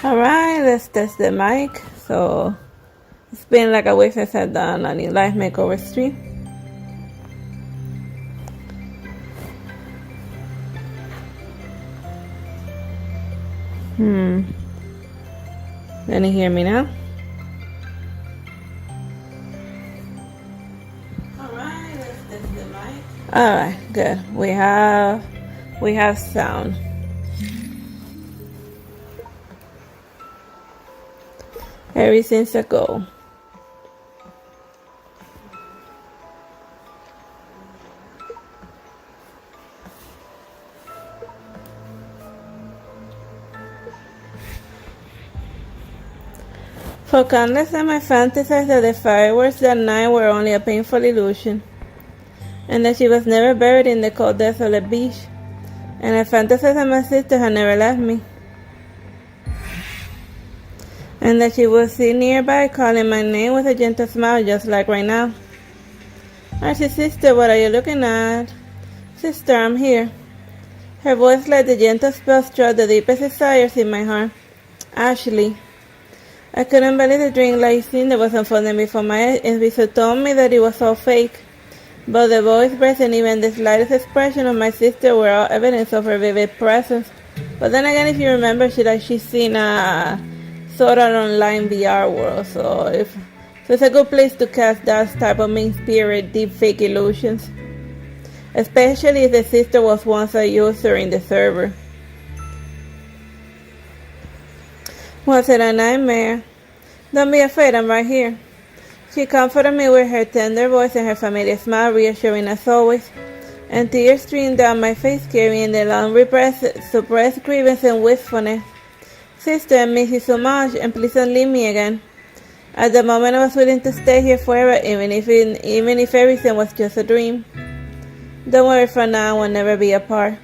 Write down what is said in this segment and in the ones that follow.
Alright, let's test the mic. So it's been like a week since I've done any live makeover stream. Can you hear me now? Alright, let's test the mic. Alright, good. We have sound. Everything's a go. For countless times I fantasized that the fireworks that night were only a painful illusion, and that she was never buried in the cold, desolate beach, and I fantasized that my sister had never left me, and that she would sit nearby calling my name with a gentle smile just like right now. Artsy Sister, what are you looking at? Sister, I'm here. Her voice like the gentle spell struck the deepest desires in my heart. Ashley. I couldn't believe the dream-like scene that was unfolding before my eyes, and Visa told me that it was all fake. But the voice, breath, and even the slightest expression of my sister were all evidence of her vivid presence. But then again, if you remember, she's seen a sort of online VR world, so it's a good place to cast that type of mean spirit, deep fake illusions. Especially if the sister was once a user in the server. Was it a nightmare? Don't be afraid, I'm right here. She comforted me with her tender voice and her familiar smile, reassuring as always, and tears streamed down my face, carrying the long suppressed grievance and wistfulness. Sister, I miss you so much, and please don't leave me again. At the moment I was willing to stay here forever, even if everything was just a dream. Don't worry, for now, we'll never be apart.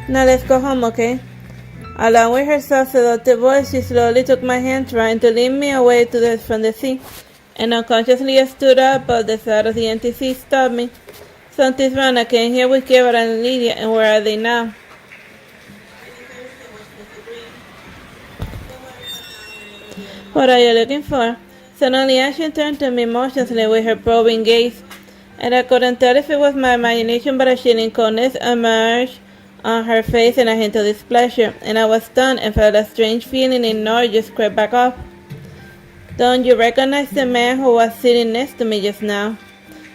Now let's go home, okay? Along with her soft, seductive voice, she slowly took my hand, trying to lead me away from the sea, and unconsciously I stood up, but the thought of the empty sea stopped me. Something's wrong. I came here with Kevin and Lydia, and where are they now? What are you looking for? Suddenly Ashley turned to me motionlessly with her probing gaze, and I couldn't tell if it was my imagination, but a chilling coldness emerged on her face and a hint of displeasure, and I was stunned and felt a strange feeling ignored just crept back up. Don't you recognize the man who was sitting next to me just now?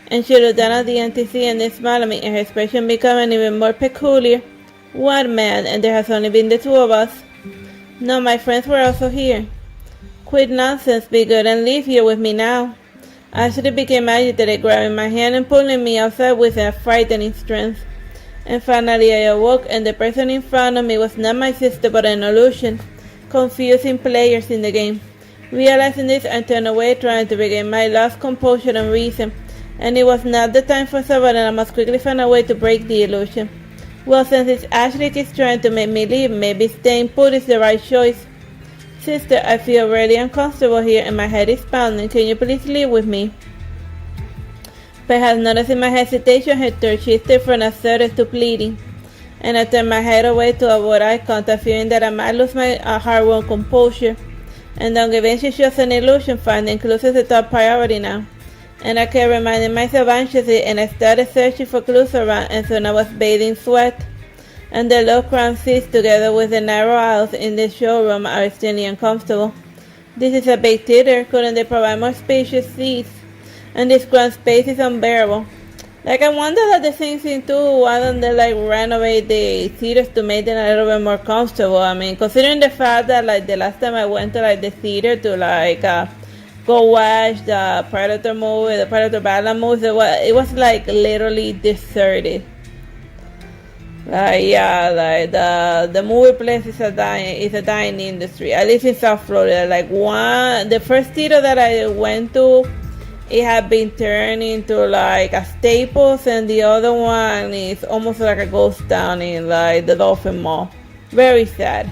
And she looked down at the empty sea and then smiled at me, and her expression became even more peculiar. What man? And there has only been the two of us. No, my friends were also here. Quit nonsense, be good, and leave here with me now. Ashley became agitated, grabbing my hand and pulling me outside with a frightening strength. And finally I awoke, and the person in front of me was not my sister but an illusion, confusing players in the game. Realizing this, I turned away, trying to regain my lost composure and reason, and it was not the time for survival, and I must quickly find a way to break the illusion. Well, since it's Ashley keeps trying to make me leave, maybe staying put is the right choice. Sister, I feel really uncomfortable here and my head is pounding. Can you please leave with me? Perhaps noticing my hesitation, her throat shifted from assertive to pleading, and I turned my head away to avoid eye contact, fearing that I might lose my hard-won composure. And don't eventually just an illusion, finding clues is the top priority now. And I kept reminding myself anxiously, and I started searching for clues around, and soon I was bathed in sweat. And the low crown seats together with the narrow aisles in the showroom are extremely uncomfortable. This is a big theater, couldn't they provide more spacious seats? And this grand space is unbearable. Like, I wonder that the same thing too, why don't they renovate the theaters to make them a little bit more comfortable? I mean, considering the fact that the last time I went to the theater to go watch the Predator movie, the Predator Battle movie, it was literally deserted. The movie place is a dying industry, at least in South Florida. The first theater that I went to, it had been turned into a Staples, and the other one is almost like a ghost town in the Dolphin Mall. Very sad.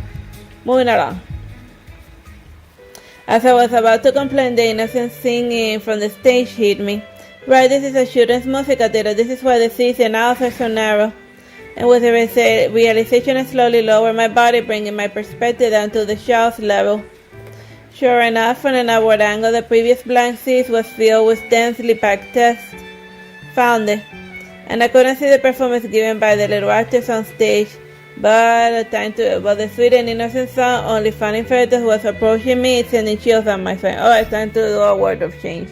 Moving along. As I was about to complain, the innocent singing from the stage hit me. Right, this is a children's musical theater. This is why the seats and aisles are so narrow. and with the realization I slowly lowered my body, bringing my perspective down to the shell's level. Sure enough, from an outward angle, the previous blank seat was filled with densely packed text. Found it. And I couldn't see the performance given by the little actors on stage, but the sweet and innocent sound only found Inferto, who was approaching me, sending chills down my spine. Oh, it's time to do a word of change.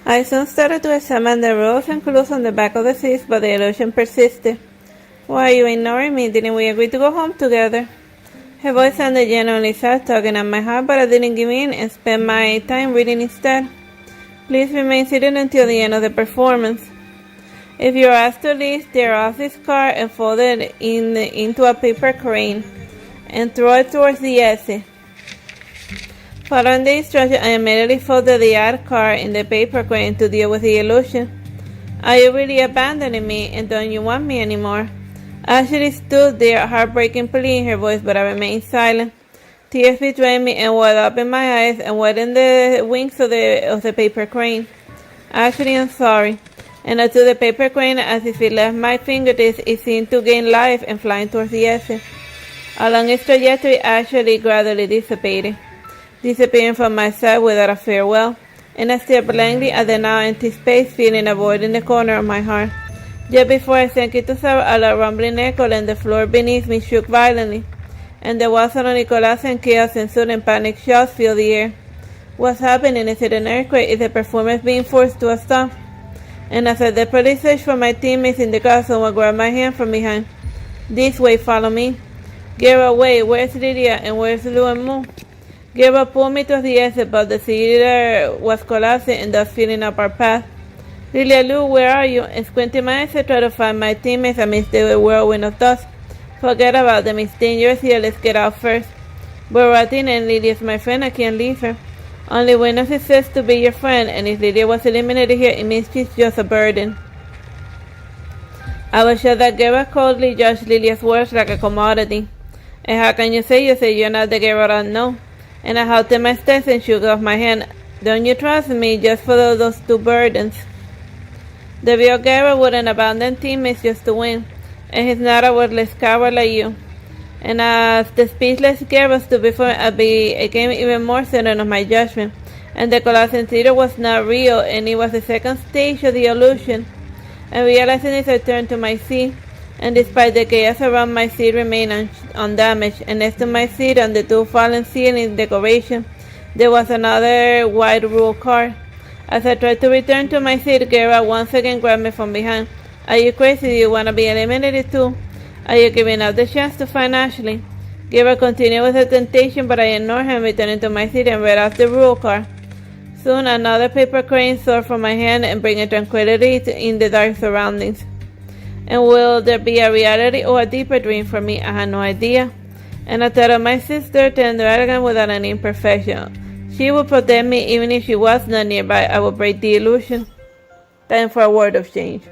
I soon started to examine the rules and clues on the back of the seats, but the illusion persisted. Why are you ignoring me? Didn't we agree to go home together? Her voice sounded genuinely sad, tugging at my heart, but I didn't give in and spent my time reading instead. Please remain seated until the end of the performance. If you are asked to leave, tear off this card and fold it into a paper crane and throw it towards the exit. Following the instruction, I immediately folded the ad card in the paper crane to deal with the illusion. Are you really abandoning me and don't you want me anymore? Ashley stood there, heartbreaking plea in her voice, but I remained silent. Tears betrayed me and welled up in my eyes and wet in the wings of the paper crane. Ashley, I'm sorry. And I took the paper crane as if it left my fingertips. It seemed to gain life and flying towards the exit. Along its trajectory, Ashley gradually dissipated, disappearing from my sight without a farewell, and I stared blankly at the now empty space, feeling a void in the corner of my heart. Just before I sank into sorrow, a loud rumbling echoed, and the floor beneath me shook violently, and the walls around Nicolas and chaos ensued, and panic shouts filled the air. What's happening? Is it an earthquake? Is the performance being forced to a stop? And as I desperately searched for my teammates in the car, someone grabbed my hand from behind. This way, follow me. Get away. Where's Lydia and where's Lou and Moo? Gilbert pulled me to the exit, but the cedar was collapsing and thus filling up our path. Lilia Lou, where are you? And squinting my eyes, I tried to find my teammates amidst the whirlwind of dust. Forget about them. It's dangerous here. Let's get out first. But Ratin and Lydia's my friend. I can't leave her. Only Witness says to be your friend, and if Lydia was eliminated here, it means she's just a burden. I was sure that Gilbert coldly judged Lydia's words like a commodity. And how can you say you're not the Gilbert I know? And I halted my steps and shook off my hand. Don't you trust me just for those two burdens? The real Gilbert wouldn't abandon teammates just to win, and he's not a worthless coward like you. And as the speechless Gilbert stood before me, I became even more certain of my judgment. And the collapsing theater was not real, and it was the second stage of the illusion. And realizing this, I turned to my seat, and despite the chaos around, my seat remained undamaged. And next to my seat, on the two fallen ceiling decoration, there was another white rule card. As I tried to return to my seat, Gilbert once again grabbed me from behind. Are you crazy? Do you want to be eliminated too? Are you giving up the chance to find Ashley? Gilbert continued with the temptation, but I ignored him, returning to my seat and read off the rule card. Soon another paper crane soared from my hand and bringing tranquility in the dark surroundings. And will there be a reality or a deeper dream for me? I had no idea. And I thought of my sister, tender elegant without an imperfection. She would protect me even if she was not nearby. I would break the illusion. Time for a word of change.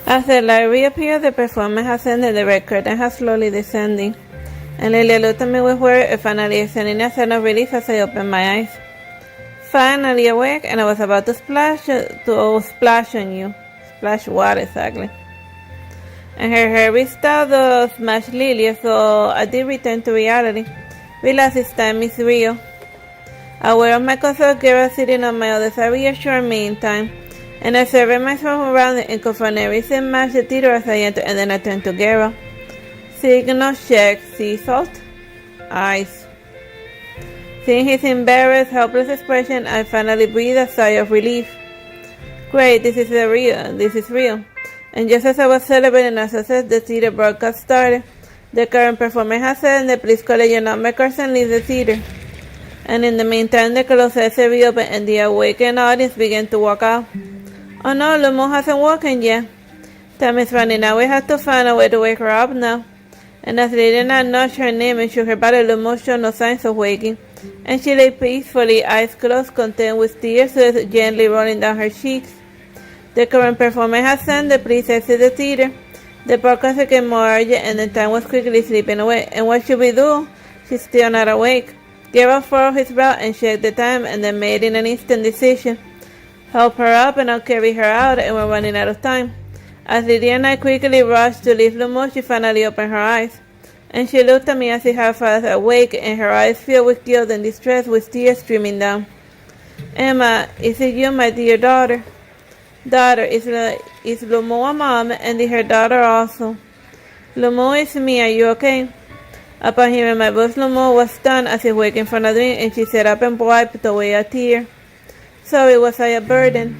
As the light reappeared, the performance ascended, the red curtain has slowly descending. And Lilia looked at me with worry, finally extending a sign of relief as I opened my eyes. Finally awake, and I was about to splash on you. Splash what exactly? And her hair reached out the smashed Lilia, so I did return to reality. Realize this time is real. Aware of my cousin Gara sitting on my other side reassured me in time. And I surveyed myself around and confronted everything matched the theater as I entered, and then I turned to Gara. Signal check, sea salt, eyes. Seeing his embarrassed, helpless expression, I finally breathed a sigh of relief. Great, this is real. And just as I was celebrating our success, the theater broadcast started. The current performance has ended. Please collect your number cards and leave the theater. And in the meantime, the closet reopened and the awakened audience began to walk out. Oh no, Lumo hasn't woken yet. Time is running out. We have to find a way to wake her up now. And as Lady nudged her name and shook her body, Lumo showed no signs of waking. And she lay peacefully, eyes closed, content with tears gently rolling down her cheeks. The current performance has ended. Please exit the theater. The podcast became more urgent and the time was quickly slipping away. And what should we do? She's still not awake. Gary furrowed his brow and checked the time and then made an instant decision. Help her up and I'll carry her out, and we're running out of time. As Lydia and I quickly rushed to leave Lumo, she finally opened her eyes. And she looked at me as if half awake, and her eyes filled with guilt and distress with tears streaming down. Emma, is it you, my dear daughter? Daughter, is Lumo a mom, and is her daughter also? Lumo, it's me, are you okay? Upon hearing my voice, Lumo was stunned as if waking from a dream, and she sat up and wiped away a tear. Sorry, was I a burden?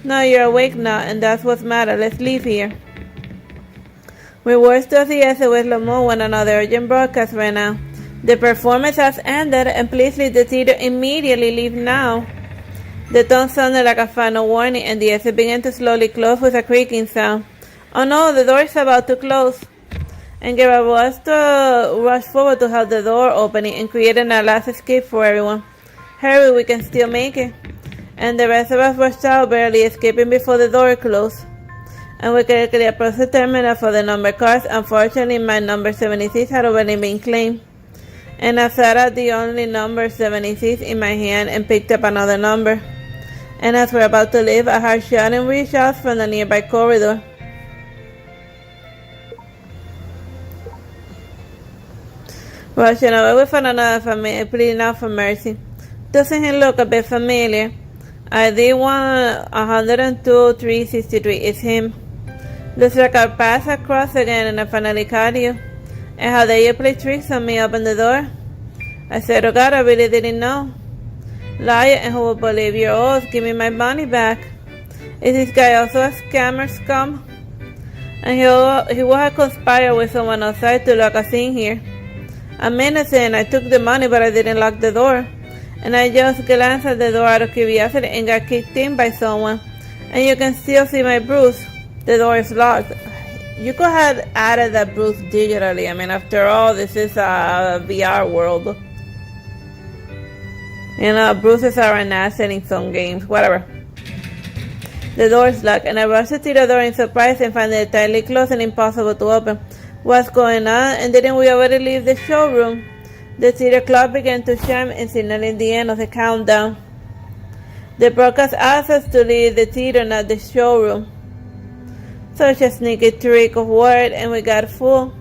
No, you're awake now, and that's what's matter. Let's leave here. With words to the essay with Lumo when another urgent broadcast ran out. The performance has ended, and please leave the theater immediately. Leave now. The tone sounded like a final warning, and the exit began to slowly close with a creaking sound. Oh no, the door is about to close. And Gera was to rush forward to help the door opening and creating a last escape for everyone. Hurry, we can still make it. And the rest of us rushed out, barely escaping before the door closed. And we quickly approached the terminal for the number cards. Unfortunately, my number 76 had already been claimed. And I sat at the only number 76 in my hand and picked up another number. And as we're about to leave, a harsh shouting reached out from the nearby corridor. Rushing away, we found another family pleading out for mercy. Doesn't he look a bit familiar? ID 102-363 is him. Looks like our paths are crossed again, and I finally caught you. And how dare you play tricks on me? Open the door. I said, oh God, I really didn't know. Liar, and who will believe your oath? Give me my money back. Is this guy also a scammer scum? And he will have conspired with someone outside to lock us in here. I'm innocent. I took the money, but I didn't lock the door. And I just glanced at the door out of curiosity and got kicked in by someone. And you can still see my bruise. The door is locked. You could have added that bruise digitally. I mean, after all, this is a VR world. You know, bruises are an asset in some games. Whatever. The door is locked, and I rushed to the door in surprise and found it tightly closed and impossible to open. What's going on? And didn't we already leave the showroom? The theater clock began to chime and signaling the end of the countdown. The broadcast asked us to leave the theater, not the showroom. Such a sneaky trick of word, and we got fooled.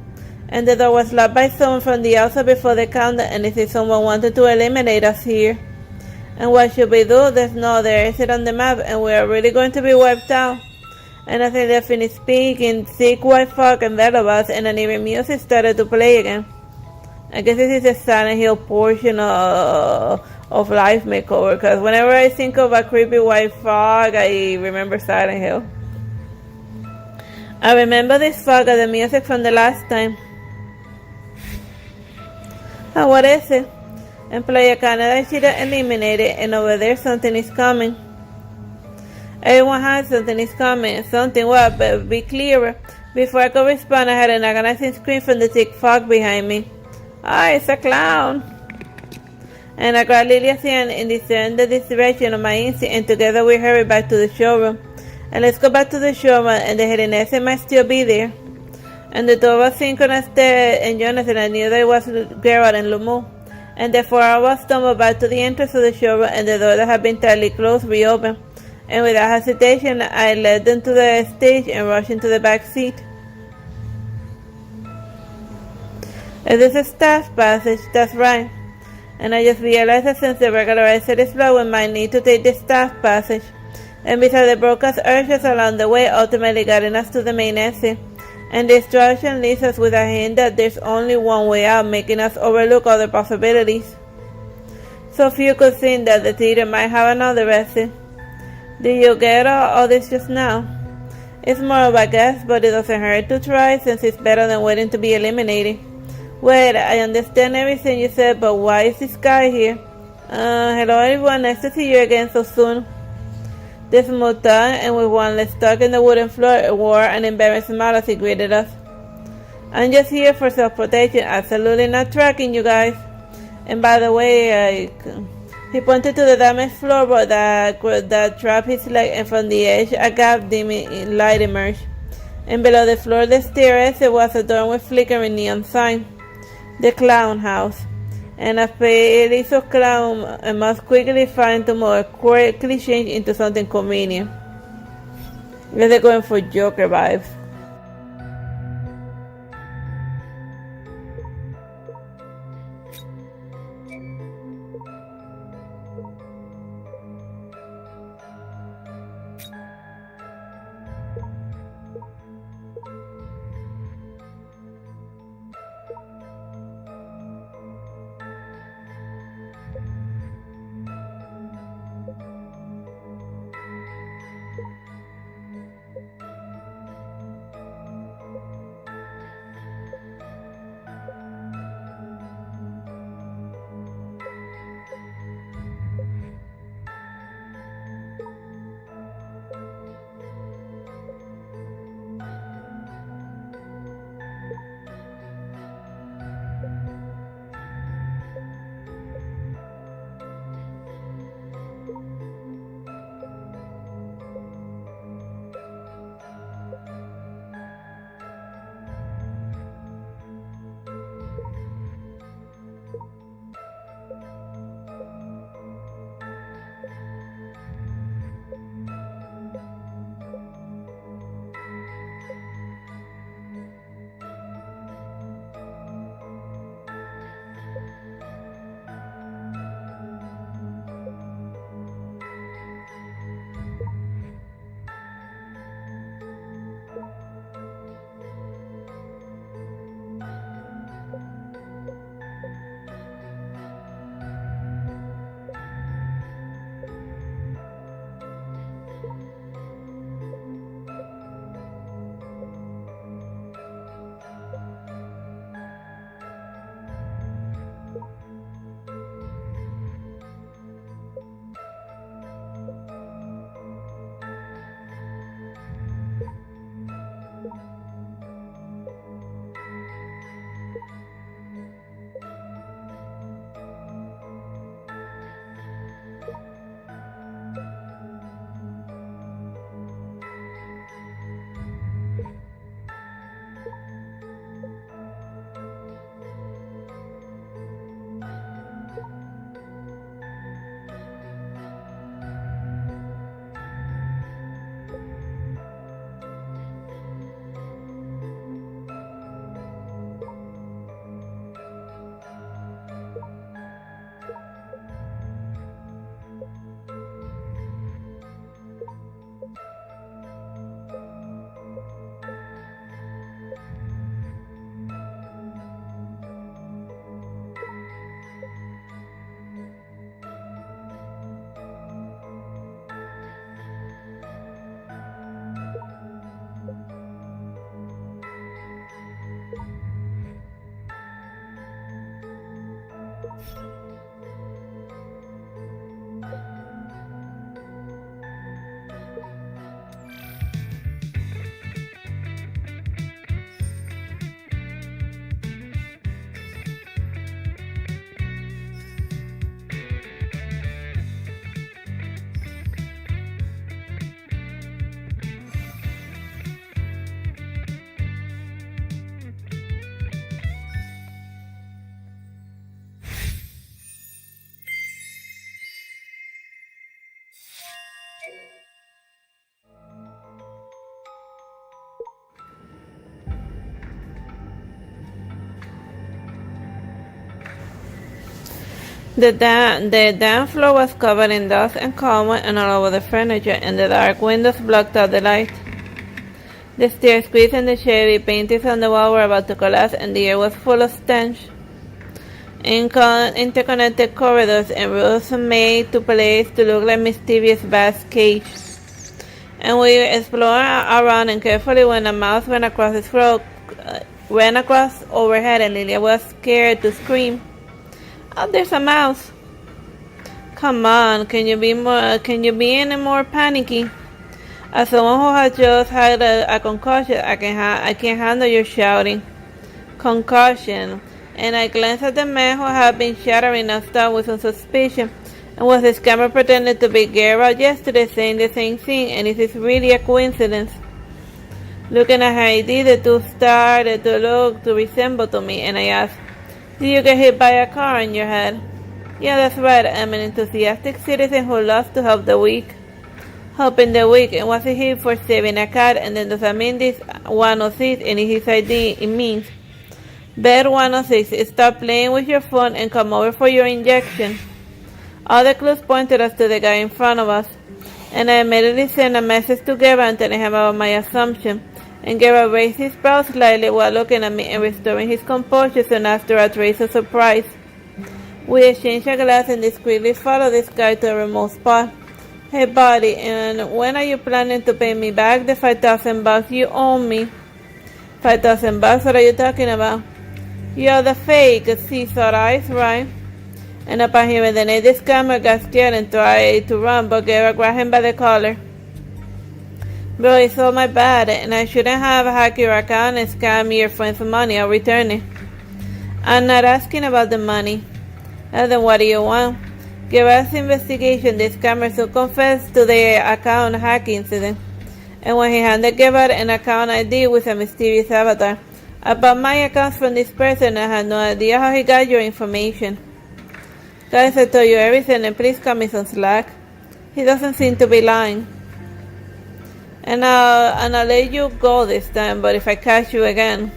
And the door was locked by someone from the outside before the countdown, and if someone wanted to eliminate us here. And what should we do? There's no other exit on the map, and we are really going to be wiped out. And as I finished speaking, thick white fog enveloped us, and an eerie music started to play again. I guess this is the Silent Hill portion of Life Makeover, because whenever I think of a creepy white fog, I remember Silent Hill. I remember this fog of the music from the last time. And what is it? And Playa Canada should eliminate it, and over there something is coming. Everyone has something is coming. Something what? But be clearer. Before I could respond, I had an agonizing scream from the thick fog behind me. Ah, it's a clown. And I grabbed Lilia's hand and discerned the direction of my instinct, and together we hurried back to the showroom. And let's go back to the showroom, and the headiness might still be there. And the door was synchronized and Jonathan, I knew that it was Gerald and Lumu. And the four of us stumbled back to the entrance of the showroom, and the door that had been tightly closed reopened. And without hesitation, I led them to the stage and rushed into the back seat. Is this a staff passage? That's right. And I just realized that since the regular exit is blocked, we might need to take the staff passage. And besides, the broadcast urges along the way, ultimately guiding us to the main exit. And the instruction leaves us with a hint that there's only one way out, making us overlook other possibilities. So few could think that the theater might have another exit. Did you get all this just now? It's more of a guess, but it doesn't hurt to try, since it's better than waiting to be eliminated. Wait, I understand everything you said, but why is this guy here? Hello everyone, nice to see you again so soon. This moved on, and with one leg stuck in the wooden floor, it wore an embarrassed smile as he greeted us. I'm just here for self-protection, absolutely not tracking you guys. And by the way, he pointed to the damaged floorboard that trapped his leg, and from the edge a gap dimming light emerged. And below the floor of the stairs there was a door with flickering neon sign. The Clown House. And a perilous clown must quickly find to more quickly change into something convenient. They're going for Joker vibes. The dance floor was covered in dust and cobweb and all over the furniture, and the dark windows blocked out the light. The stairs squeezed in the shade, paintings on the wall were about to collapse, and the air was full of stench. Interconnected corridors and rooms made to place to look like mysterious vast cage. And we explored around and carefully when a mouse ran across his throat, ran across overhead, and Lilia was scared to scream. Oh, there's a mouse. Come on, can you be any more panicky? As someone who has just had a concussion, I can't handle your shouting. Concussion. And I glanced at the man who had been shattering us down with some suspicion, and was the scammer pretending to be Geralt yesterday saying the same thing, and is this really a coincidence? Looking at her ID, the two started to resemble to me, and I asked, did you get hit by a car in your head? Yeah, that's right. I'm an enthusiastic citizen who loves to help the weak. Helping the weak, and what's he for saving a cat? And then does that mean this 106 and his ID? It means Bed 106, stop playing with your phone and come over for your injection. All the clues pointed us to the guy in front of us, and I immediately sent a message to Geralt telling him about my assumption, and Geralt raised his brows slightly while looking at me and restoring his composure soon after a trace of surprise. We exchanged a glance and discreetly followed this guy to a remote spot. Hey buddy, and when are you planning to pay me back the $5,000 you owe me? $5,000? What are you talking about? You're the fake Caesar eyes, right? And upon hearing the name, the scammer got scared and tried to run, but Geralt grabbed him by the collar. Bro, it's all my bad, and I shouldn't have hacked your account and scammed your friend's money. I'll return it. I'm not asking about the money. Then what do you want? Geralt's investigation, the scammer soon confessed to the account hack incident, and when he handed Geralt an account ID with a mysterious avatar, I bought my accounts from this person and I had no idea how he got your information. Guys, I told you everything, and please cut me some slack. He doesn't seem to be lying. And I'll let you go this time, but if I catch you again,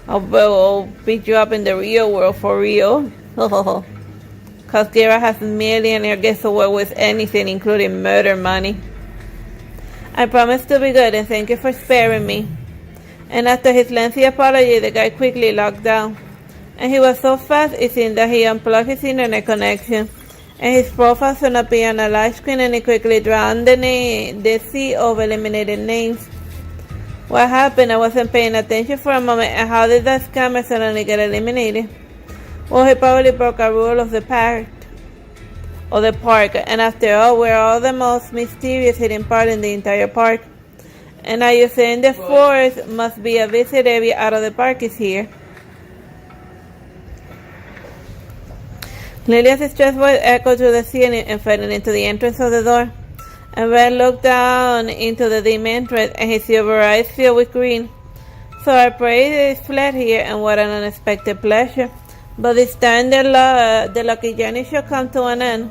I'll beat you up in the real world for real. Cause Geralt has millionaire gets away with anything, including murder money. I promise to be good and thank you for sparing me. And after his lengthy apology, the guy quickly locked down. And he was so fast it seemed that he unplugged his internet connection, and his profile soon appeared on a large screen, and he quickly drowned the sea of eliminated names. What happened? I wasn't paying attention for a moment, and how did that scammer suddenly get eliminated? Well, he probably broke a rule of the park, and after all, we're all the most mysterious hidden part in the entire park. And are you saying the forest must be a visit area out of the park is here? Lilia's stressed voice echoed through the ceiling and faded into the entrance of the door. And Ben looked down into the dim entrance, and his silver eyes filled with green. So our prey is fled here, and what an unexpected pleasure. But this time the lucky journey shall come to an end.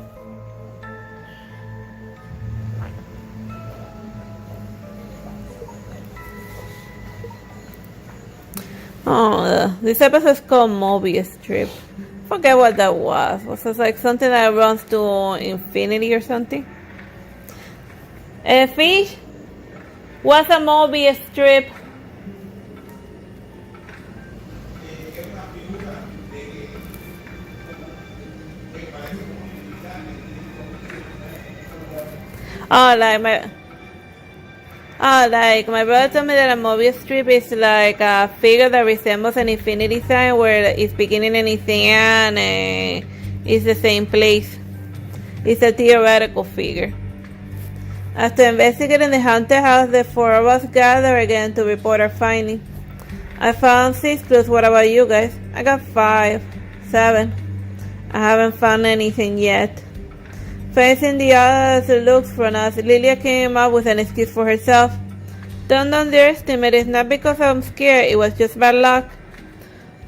Oh, this episode is called Mobius Strip. Forget what that was. Was it like something that runs to infinity or something? Fish? What's a Mobius Strip? Like my brother told me that a Mobius strip is like a figure that resembles an infinity sign where it's beginning anything and it's the same place. It's a theoretical figure. After investigating the haunted house, the four of us gathered again to report our finding. I found 6 clues. What about you guys? I got 5, 7. I haven't found anything yet. Facing the other looks from us, Lilia came up with an excuse for herself. Don't underestimate it. It's not because I'm scared. It was just bad luck.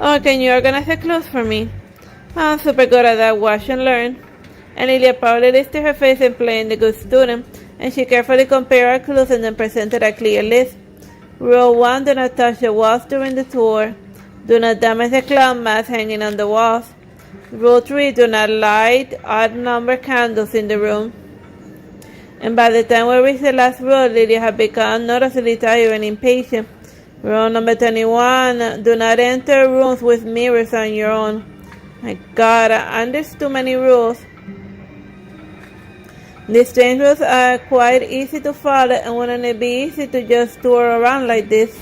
Oh, can you organize the clues for me? I'm super good at that. Watch and learn. And Lilia proudly lifted her face and playing the good student, and she carefully compared our clues and then presented a clear list. Rule 1, do not touch the walls during the tour. Do not damage the clown masks hanging on the walls. Rule 3, do not light odd number candles in the room. And by the time we reach the last rule, Lydia had become noticeably tired and impatient. Rule number 21, do not enter rooms with mirrors on your own. My God, and there's too many rules. These strange rules are quite easy to follow, and wouldn't it be easy to just tour around like this?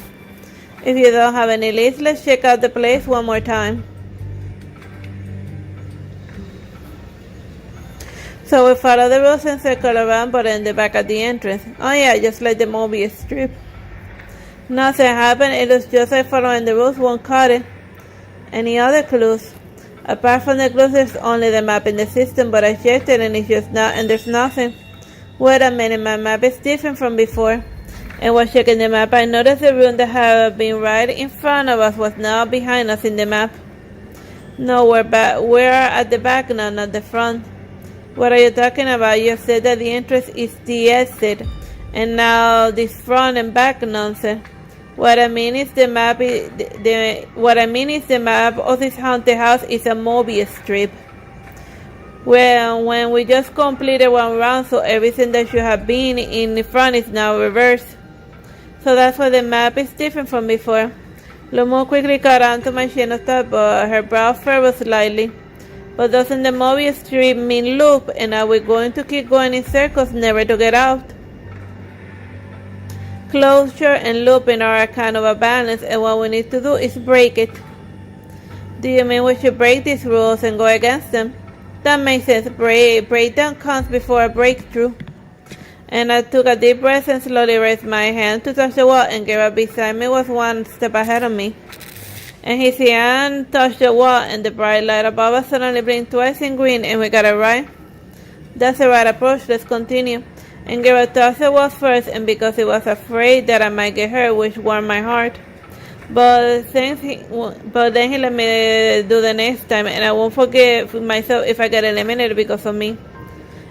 If you don't have any leads, let's check out the place one more time. So we follow the rules and circle around, but in the back at the entrance. Oh yeah, just like the Mobius strip. Nothing happened. It was just like following the rules won't cut it. Any other clues? Apart from the clues, there's only the map in the system, but I checked it and it's just not, and there's nothing. Wait a minute, my map is different from before. And while checking the map, I noticed the room that had been right in front of us was now behind us in the map. No, we're at the back now, not the front. What are you talking about? You said that the entrance is the exit, and now this front and back nonsense. What I mean is the map of this haunted house is a Mobius strip. Well, when we just completed one round, so everything that should have been in the front is now reversed. So that's why the map is different from before. Lumo quickly caught on to my chain of thought, but her brow furrowed slightly. But doesn't the Mobius strip mean loop, and are we going to keep going in circles never to get out? Closure and looping are a kind of a balance, and what we need to do is break it. Do you mean we should break these rules and go against them? That makes sense. Breakdown comes before a breakthrough. And I took a deep breath and slowly raised my hand to touch the wall, and Garrett beside me was one step ahead of me. And his hand touched the wall, and the bright light above us suddenly blinked twice in green, and we got it right. That's the right approach. Let's continue. And Garrett touched the wall first, and because he was afraid that I might get hurt, which warmed my heart. But then he let me do the next time, and I won't forgive myself if I get eliminated because of me.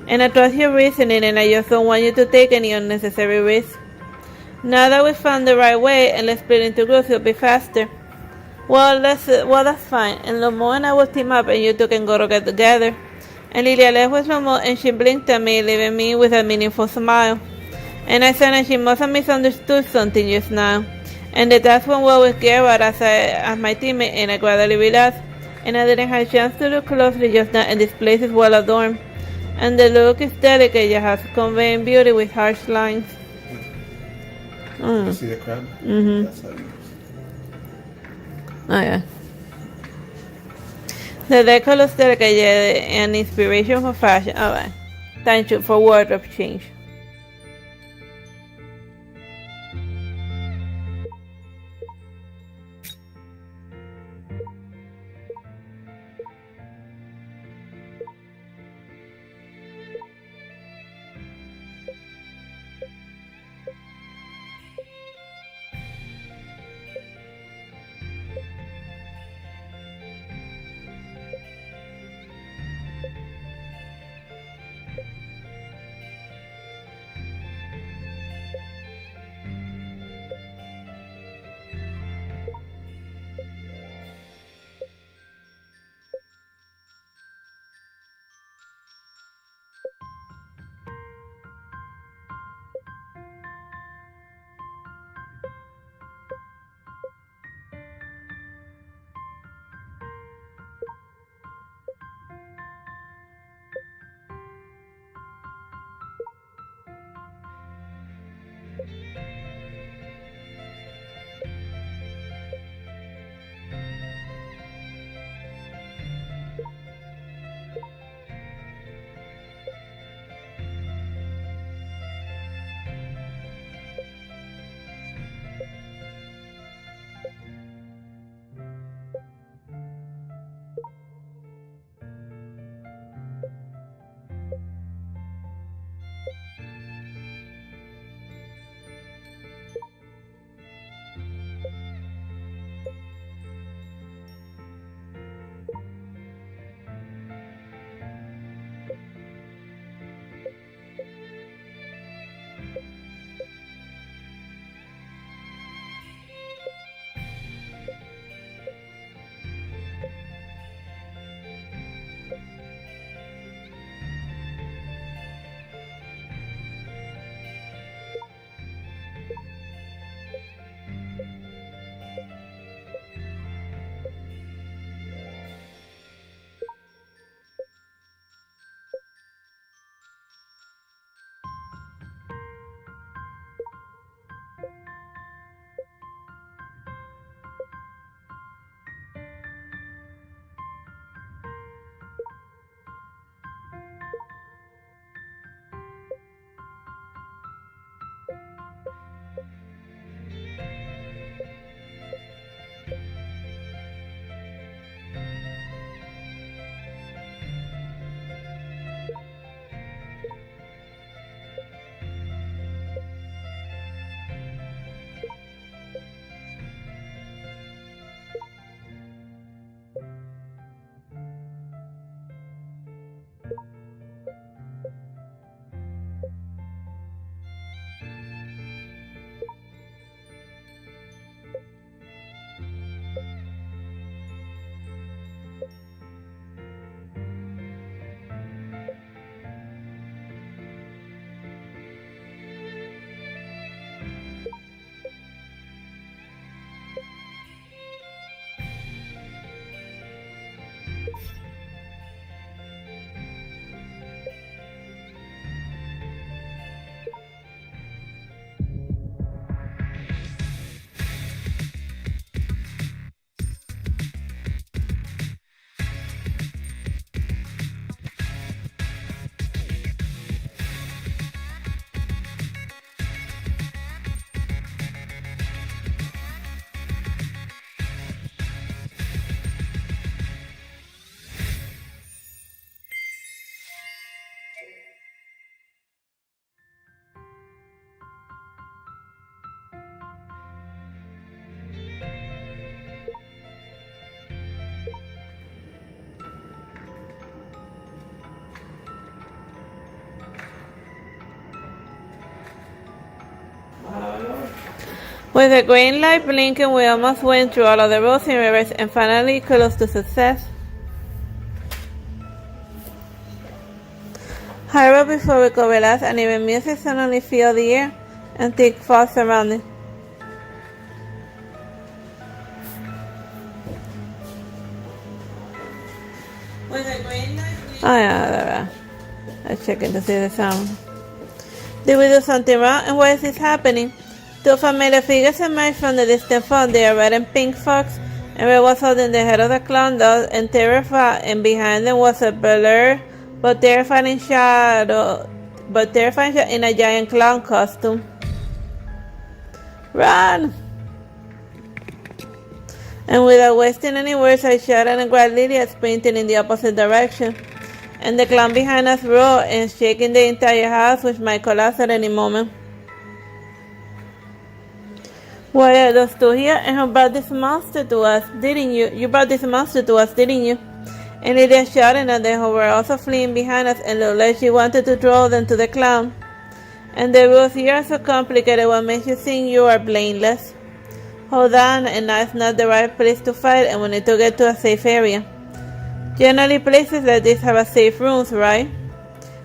And I trust your reasoning, and I just don't want you to take any unnecessary risks. Now that we found the right way, and let's split into groups, it'll be faster. Well, that's fine. And Lomo and I will team up, and you two can go together. And Lilia left with Lomo, and she blinked at me, leaving me with a meaningful smile. And I said that she must have misunderstood something just now. And that's when we with Gerard as my teammate, and I gradually relaxed. And I didn't have a chance to look closely just now, and this place is well adorned. And the look is delicate, you have conveying beauty with harsh lines. You see the crab? Mm-hmm. That's how it is. Oh yeah. The decor looks delicate, an inspiration for fashion. Alright. Thank you for wardrobe change. With the green light blinking, we almost went through all of the roles in reverse and finally close to success. However, before we go relax and even music, suddenly feel the air and thick fog surrounding. With the green light blinking, I'm checking to see the sound. Did we do something wrong, and why is this happening? Two familiar figures emerged from the distant fog. They are red and pink fox, and red was holding the head of the clown doll, and terrified, and behind them was a blurred but terrifying shadow in a giant clown costume. Run! And without wasting any words, I shouted and grabbed Lydia, sprinting in the opposite direction. And the clown behind us roared and shaking the entire house, which might collapse at any moment. Why are those two here? And who brought this monster to us, didn't you? You brought this monster to us, didn't you? And Lydia shouted at them, who were also fleeing behind us, and looked like she wanted to throw them to the clown. And the rules here are so complicated, what makes you think you are blameless? Hold on, and now is not the right place to fight, and we need to get to a safe area. Generally, places like this have a safe rooms, right?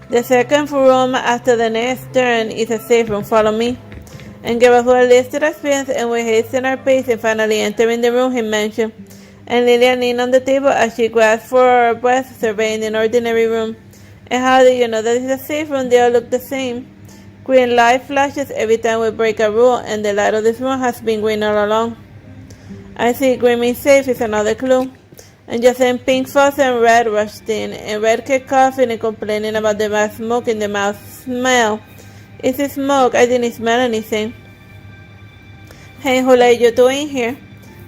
The second room after the next turn is a safe room. Follow me. And gave us a listed experience, and we hastened our pace and finally entering the room he mentioned. And Lillian leaned on the table as she grasped for her breath, surveying an ordinary room. And how do you know that it's a safe room? They all look the same. Green light flashes every time we break a rule, and the light of this room has been green all along. I see green means safe is another clue. And just then pink fuzz and red rushed in, and red kept coughing and complaining about the bad smoke in the mouth smell. Is it smoke? I didn't smell anything. Hey, who let you two in here?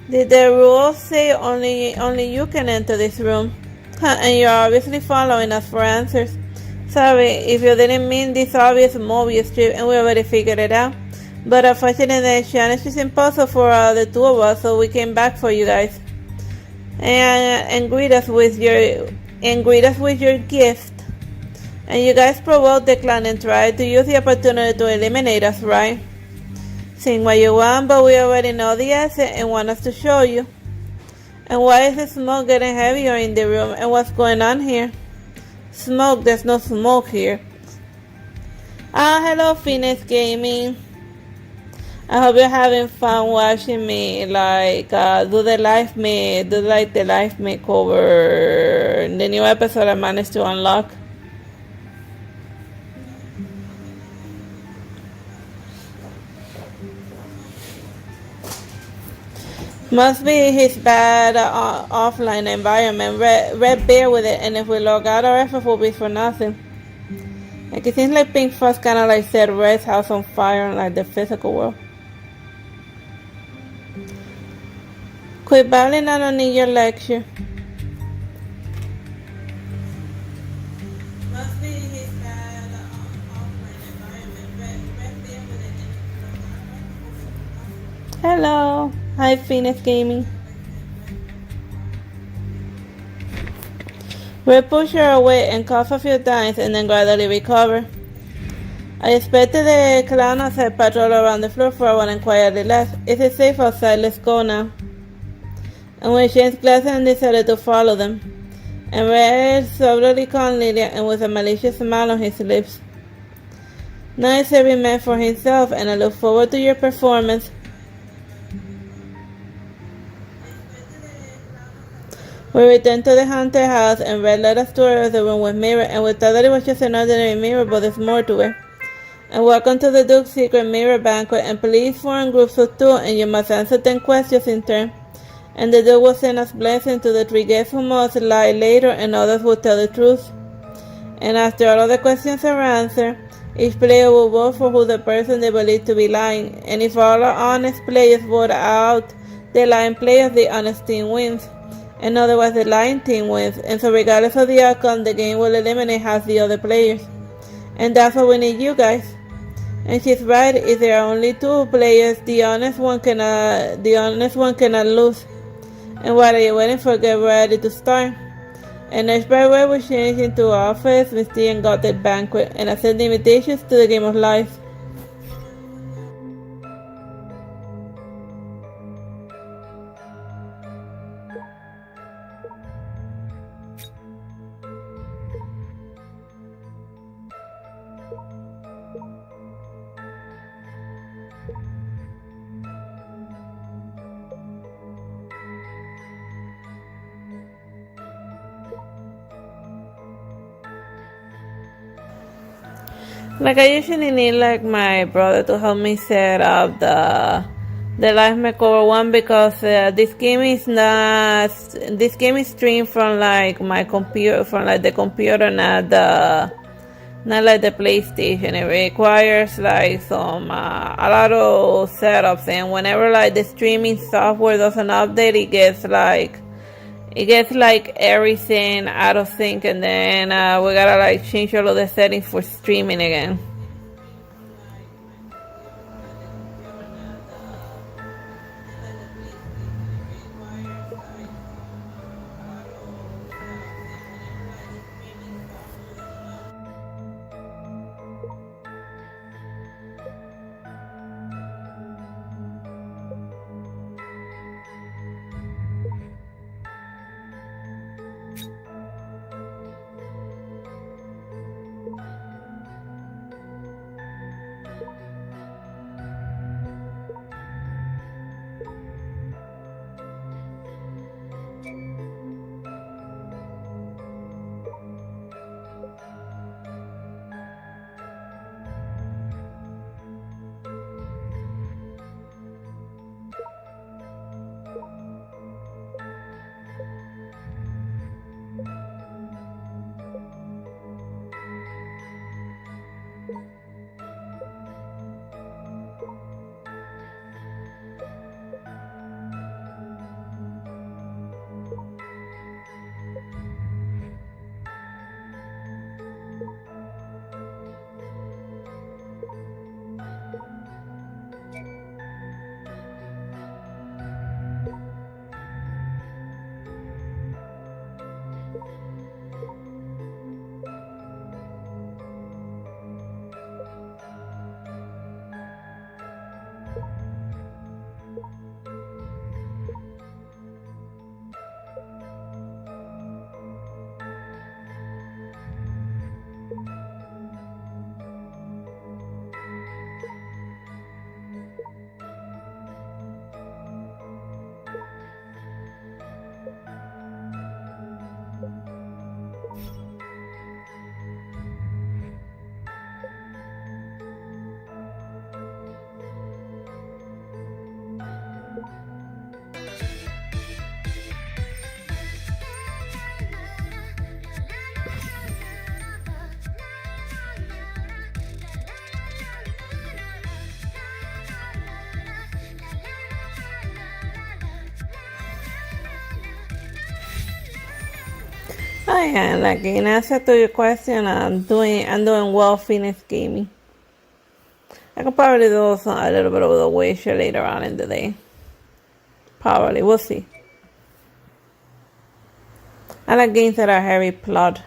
Did the rules say only you can enter this room? And you're obviously following us for answers. Sorry if you didn't mean this obvious movie strip, and we already figured it out. But unfortunately, the challenge is impossible for the two of us, so we came back for you guys. And greet us with your gift. And you guys provoked the clown and tried to use the opportunity to eliminate us, right? Sing what you want, but we already know the answer and want us to show you. And why is the smoke getting heavier in the room, and what's going on here? Smoke, there's no smoke here. Hello Phoenix Gaming. I hope you're having fun watching me do the live makeover. The new episode I managed to unlock. Must be his bad offline environment. Red bear with it, and if we log out, our effort will be for nothing. Like it seems like Pink Fuzz kind of like set Red's house on fire in like the physical world. Quit babbling, I don't need your lecture. Must be his bad offline environment. Red bear with it. Hello. Hi, Phoenix Gaming. We push her away and cough a few times and then gradually recover. I expected the clown outside patrol around the floor for a while and quietly left. Is it safe outside? Let's go now. And we changed glasses and decided to follow them. And Red soberly called Lydia and with a malicious smile on his lips. Now it's every man for himself, and I look forward to your performance. We returned to the haunted house and read letters to her as the room was mirrored, and we thought that it was just an ordinary mirror, but there's more to it. And welcome to the Duke's secret mirror banquet, and please form groups of 2, and you must answer 10 questions in turn. And the Duke will send us blessings to the 3 guests who must lie later, and others will tell the truth. And after all of the questions are answered, each player will vote for who the person they believe to be lying. And if all our honest players vote out the lying players, the honest team wins. And otherwise, the lying team wins. And so regardless of the outcome, the game will eliminate half the other players. And that's what we need you guys. And she's right, if there are only 2 players, the honest one cannot lose. And what are you waiting for? Get ready to start. And next by way we change into our first Misty and Gothic banquet and accept invitations to the game of life. Like I usually need like my brother to help me set up the live makeover one, because this game is streamed from like my computer, from like the computer, not like the PlayStation. It requires like some a lot of setups, and whenever like the streaming software doesn't update, it gets like everything out of sync, and then we gotta like change all of the settings for streaming again. Oh yeah, like in answer to your question, I'm doing well Phoenix Gaming. I could probably do a little bit of the Witcher later on in the day. Probably, we'll see. I like games that are heavy plot.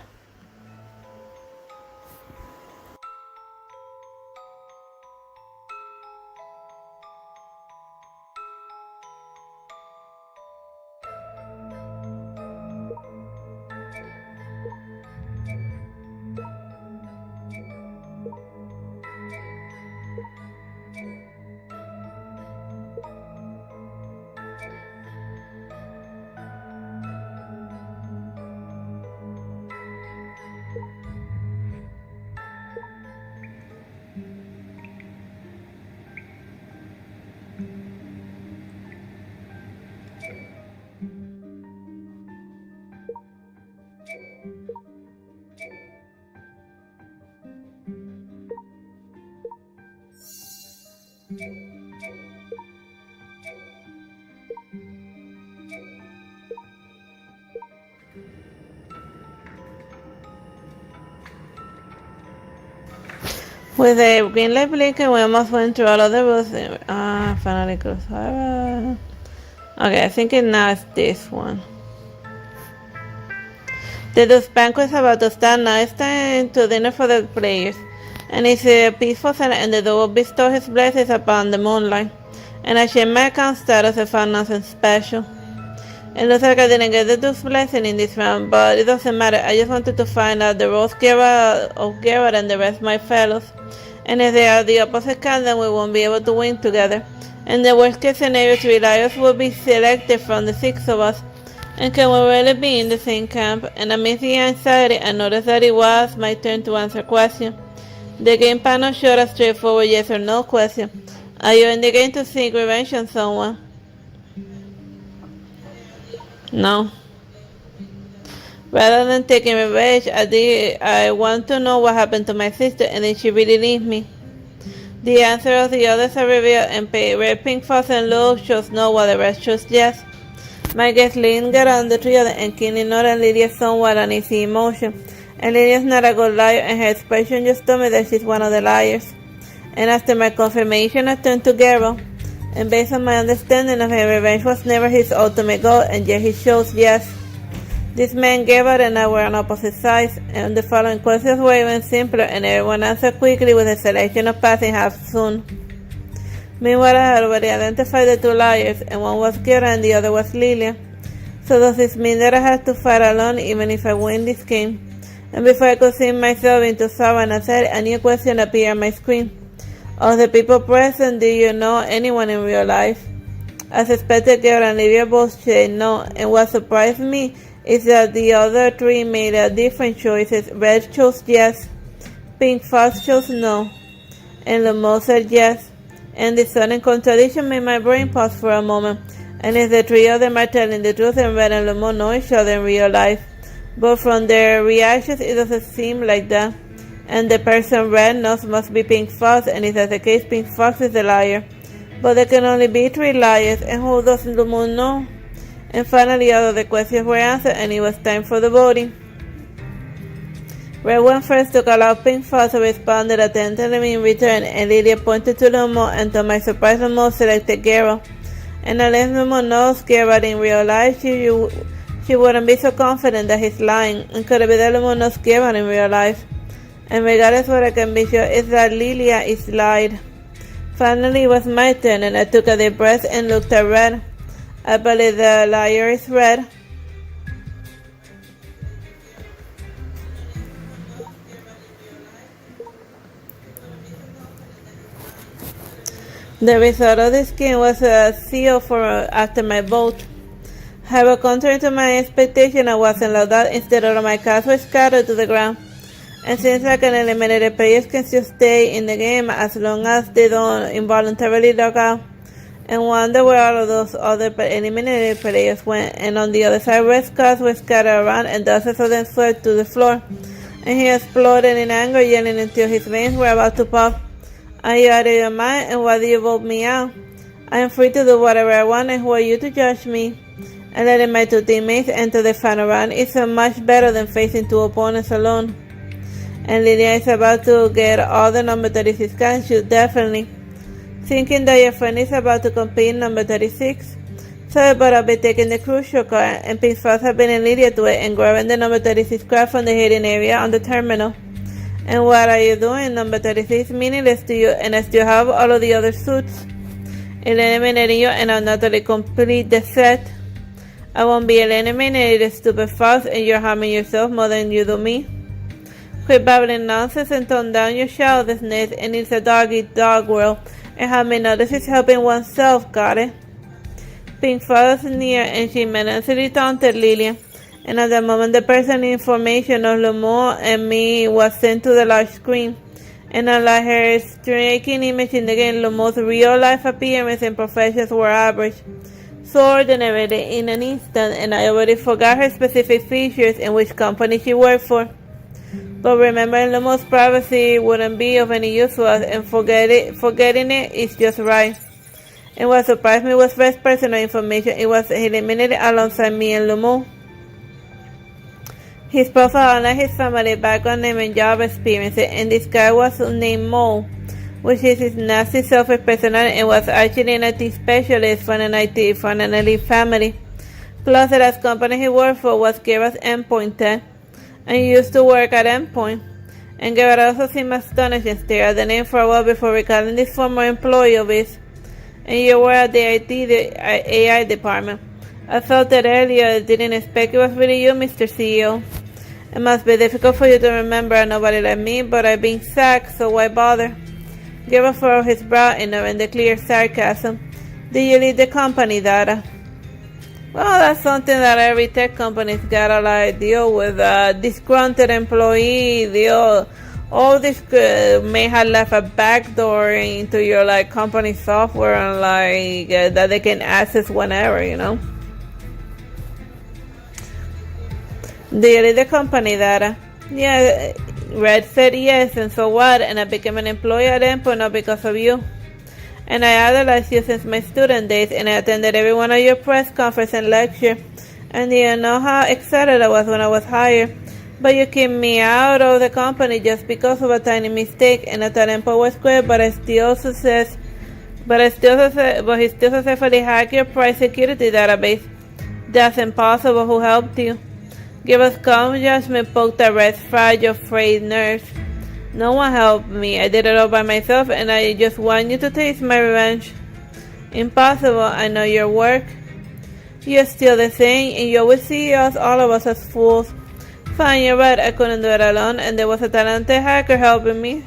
With a green light blinking, we almost went through all of the rules. Finally close. Okay, I think now it's this one. The Dust Banquet is about to start. Now it's time to dinner for the players. And it's a peaceful center, and the Dove bestows his blessings upon the moonlight. And I share my account status, I found nothing special. It looks like I didn't get the Duke's blessing in this round, but it doesn't matter. I just wanted to find out the roles of Gerard and the rest of my fellows. And if they are the opposite camp, then we won't be able to win together. And the worst case scenario, 3 liars will be selected from the 6 of us. And can we really be in the same camp? And amidst the anxiety, I noticed that it was my turn to answer questions. The game panel showed a straightforward yes or no question. Are you in the game to seek revenge on someone? No. Rather than taking revenge, I want to know what happened to my sister, and did she really leave me? The answer of the others are revealed, and Red, Pink, Fuzz, and Lou shows no, while the rest shows yes. My guests linger on the trio, and Keenly noted Lydia's somewhat uneasy emotion. And Lydia's not a good liar, and her expression just told me that she's one of the liars. And after my confirmation, I turned to Geralt. And based on my understanding of him, revenge was never his ultimate goal, and yet he shows yes. This man, Geralt, and I were on opposite sides, and the following questions were even simpler, and everyone answered quickly with a selection of passing half soon. Meanwhile, I had already identified the 2 liars, and one was Geralt and the other was Lilia. So does this mean that I have to fight alone even if I win this game? And before I could sink myself into sorrow and anxiety, a new question appeared on my screen. Of the people present, do you know anyone in real life? As expected, Geralt and Lydia both said no, and what surprised me is that the other 3 made different choices. Red chose yes, Pink Fox chose no, and Lemo said yes. And this sudden contradiction made my brain pause for a moment. And if the 3 of them are telling the truth, and Red and Lemo know each other in real life, but from their reactions it doesn't seem like that. And the person Red knows must be Pink Fox, and if that's the case, Pink Fox is the liar. But there can only be 3 liars, and who does the moon know? And finally, all of the questions were answered, and it was time for the voting. Red went first to call out Pink Fox, who responded attentively in return, and Lydia pointed to Lumo, and to my surprise, Lumo selected Geralt. And unless Lumo knows Geralt in real life, she wouldn't be so confident that he's lying, and could it be that Lumo knows Geralt in real life? And regardless, what I can be sure is that Lilia is lied. Finally, it was my turn, and I took a deep breath and looked at Red. I believe the liar is Red. The result of this game was a seal for after my vote. However, contrary to my expectation, I wasn't logged out. Instead, all of my cards were scattered to the ground. And since I can eliminate the players can still stay in the game as long as they don't involuntarily log out, and wonder where all of those other eliminated players went. And on the other side, Red's cards were scattered around, and dozens of them swept to the floor. And he exploded in anger, yelling until his veins were about to pop. Are you out of your mind? And why do you vote me out? I am free to do whatever I want, and who are you to judge me? And letting my 2 teammates enter the final round is so much better than facing 2 opponents alone. And Lilia is about to get all the number 36 cards, shoot definitely. Thinking that your friend is about to compete number 36. Sorry, but I'll be taking the crucial card, and Pink Fox have been in Lydia to it and grabbing the number 36 card from the hidden area on the terminal. And what are you doing? Number 36 is meaningless to you, and I still have all of the other suits. Eliminating you, and I'll not only complete the set. I won't be eliminated, stupid Fox, and you're harming yourself more than you do me. Quit babbling nonsense and tone down your childishness, and it's a dog-eat-dog world, and how many notice is helping oneself, got it? Pink Fox is near, and she menacingly taunted Lillian, and at the moment the personal information of Lemore and me was sent to the large screen, and unlike her striking image in the game, Lemore's real-life appearance and professions were average. so ordinary in an instant, and I already forgot her specific features and which company she worked for. But remembering Lumo's privacy wouldn't be of any use to us, and forgetting it is just right. And what surprised me was less personal information. It was eliminated alongside me and Lumo. His profile, unlike his family background name and job experiences, and this guy was named Mo, which is his nasty selfish personality, and was actually an IT specialist for an elite family. Plus, the last company he worked for was Guerra's Endpoint Tech, and he used to work at Endpoint. And Guerra also seemed astonished and stared at the name for a while before recalling this former employee of his. And you were at the AI department. I felt that earlier. I didn't expect it was really you, Mr. CEO. It must be difficult for you to remember a nobody like me, but I've been sacked, so why bother? Guerra furrowed his brow, ignoring the clear sarcasm. Did you leave the company, Dara? Well, that's something that every tech company's gotta deal with. Disgruntled employee, all this may have left a backdoor into your company software and that they can access whenever, Do you leave the company, Dara? Yeah, Red said yes, and so what? And I became an employee at Endpoint not because of you. And I idolized you since my student days, and I attended every one of your press conference and lecture. And you know how excited I was when I was hired. But you kicked me out of the company just because of a tiny mistake, and I thought Endpoint was great, but he still successfully hacked your price security database. That's impossible. Who helped you? Give us calm judgment, poked at Red's fragile, frayed nerves. No one helped me. I did it all by myself, and I just want you to taste my revenge. Impossible. I know your work. You're still the same, and you always see us, all of us, as fools. Fine, you're right. I couldn't do it alone, and there was a talented hacker helping me.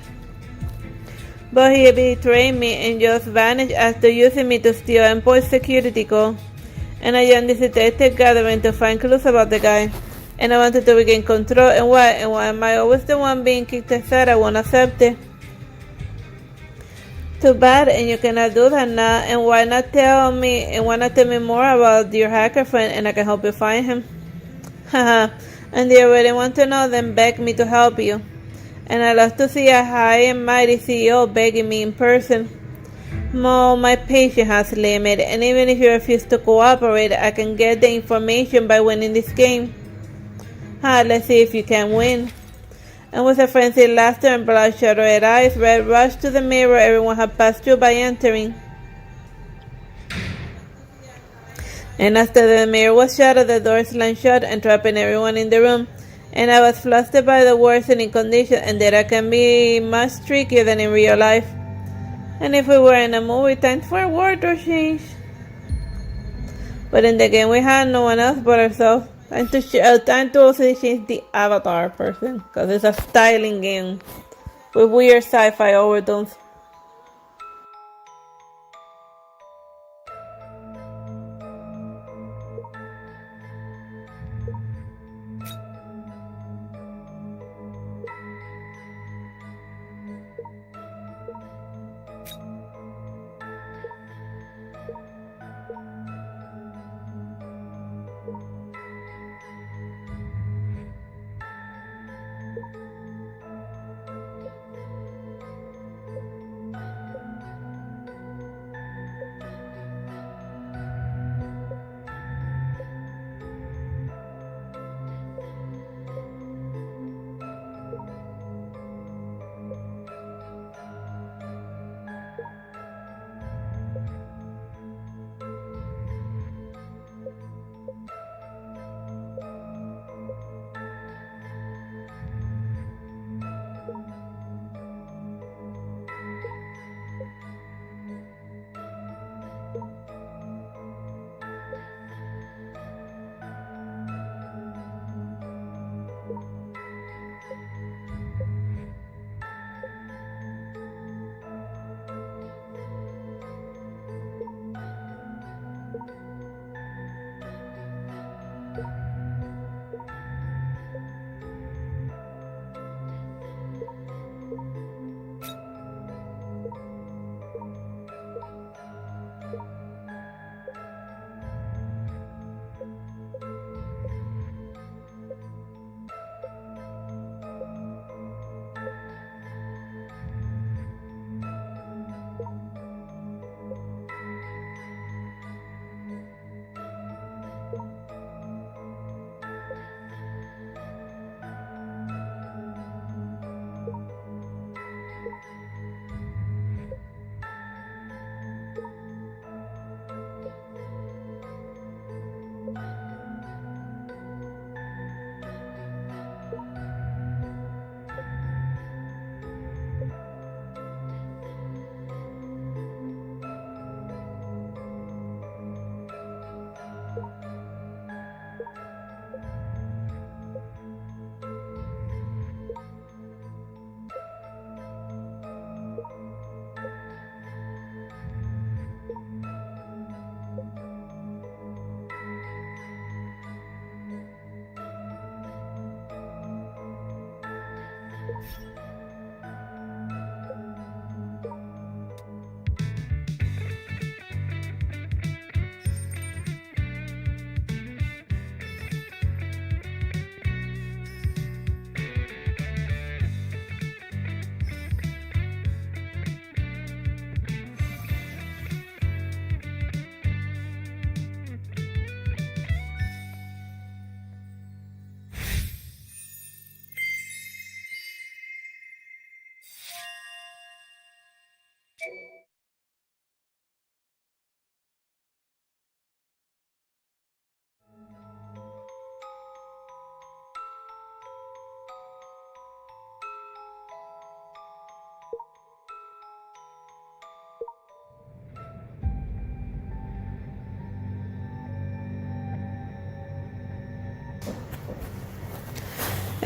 But he betrayed me and just vanished after using me to steal Endpoint security code. And I joined this detective gathering to find clues about the guy. And I wanted to regain control, and why am I always the one being kicked aside? I won't accept it. Too bad, and you cannot do that now. And why not tell me more about your hacker friend, and I can help you find him? Haha. And do you really want to know? Then beg me to help you. And I love to see a high and mighty CEO begging me in person. Mo, my patience has limit, and even if you refuse to cooperate, I can get the information by winning this game. Let's see if you can win. And with a frenzied laughter and bloodshot red eyes, Red rushed to the mirror everyone had passed through by entering. And after the mirror was shattered, the door slammed shut, entrapping everyone in the room. And I was flustered by the worsening condition, and that can be much trickier than in real life. And if we were in a movie, time for a wardrobe change. But in the game, we had no one else but ourselves. Time to also change the avatar person, because it's a styling game with weird sci-fi overtones.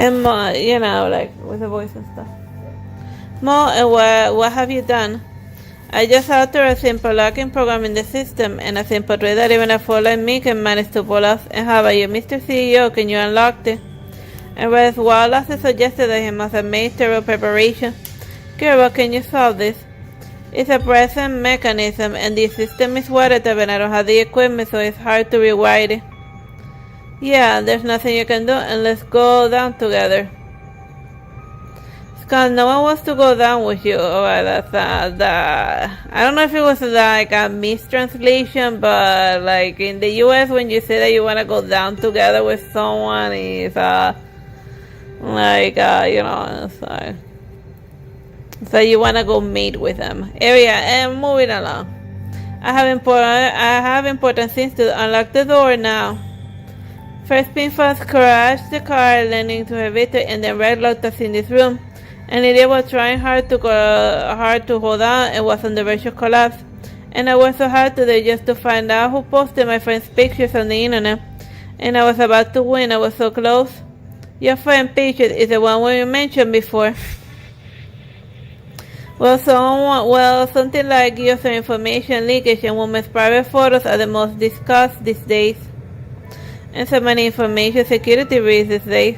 And more, you know, like with the voice and stuff. More, what have you done? I just altered a simple locking program in the system, and a simple trick that even a fool like me can manage to pull off. And how about you, Mr. CEO? Can you unlock it? And Red Wallace suggested that he must have made thorough preparation. Girl, can you solve this? It's a present mechanism, and the system is watertight, but I don't have the equipment, so it's hard to rewrite it. Yeah, there's nothing you can do, and let's go down together. Scott, no one wants to go down with you. Oh, that's I don't know if it was like a mistranslation, but like in the US, when you say that you want to go down together with someone, it's you know, so you want to go meet with them. Area, and moving along. I have important things to unlock the door now. First Pin first crashed the car, landing to her victory, and then Red locked us in this room. And Lydia was trying hard to hold on and was on the verge of collapse. And I worked so hard today just to find out who posted my friend's pictures on the internet. And I was about to win. I was so close. Your friend picture is the one we mentioned before. Well, something like user information leakage and women's private photos are the most discussed these days. And so many information security risks these days.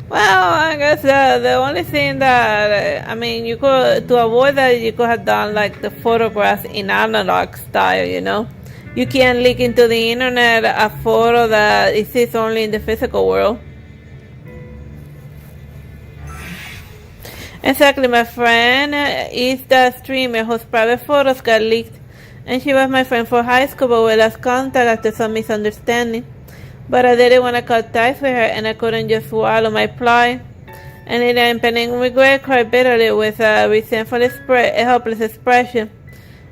Well, I guess the only thing that, you could, to avoid that, you could have done like the photographs in analog style, you know. You can't leak into the internet a photo that exists only in the physical world. Exactly, my friend is the streamer whose private photos got leaked. And she was my friend for high school, but we lost contact after some misunderstanding. But I didn't want to cut ties with her, and I couldn't just swallow my pride. And in impending regret, cried bitterly with a resentful helpless expression.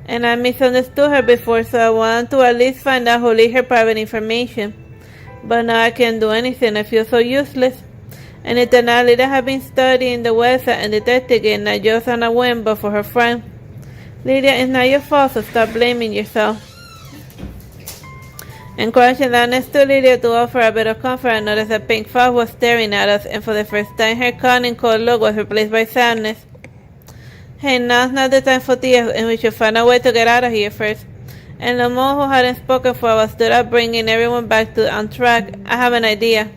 And I misunderstood her before, so I wanted to at least find out who leaked her private information. But now I can't do anything. I feel so useless. And eternally, I have been studying the website and detecting it, not just on a whim, but for her friend. Lydia, it's not your fault, so stop blaming yourself. And crouching down next to Lydia to offer a bit of comfort, I noticed that Pink Fox was staring at us, and for the first time her cunning cold look was replaced by sadness. Hey, now's not the time for tears, and we should find a way to get out of here first. And Lamont, who hadn't spoken for a while, stood up, bringing everyone back on track. I have an idea.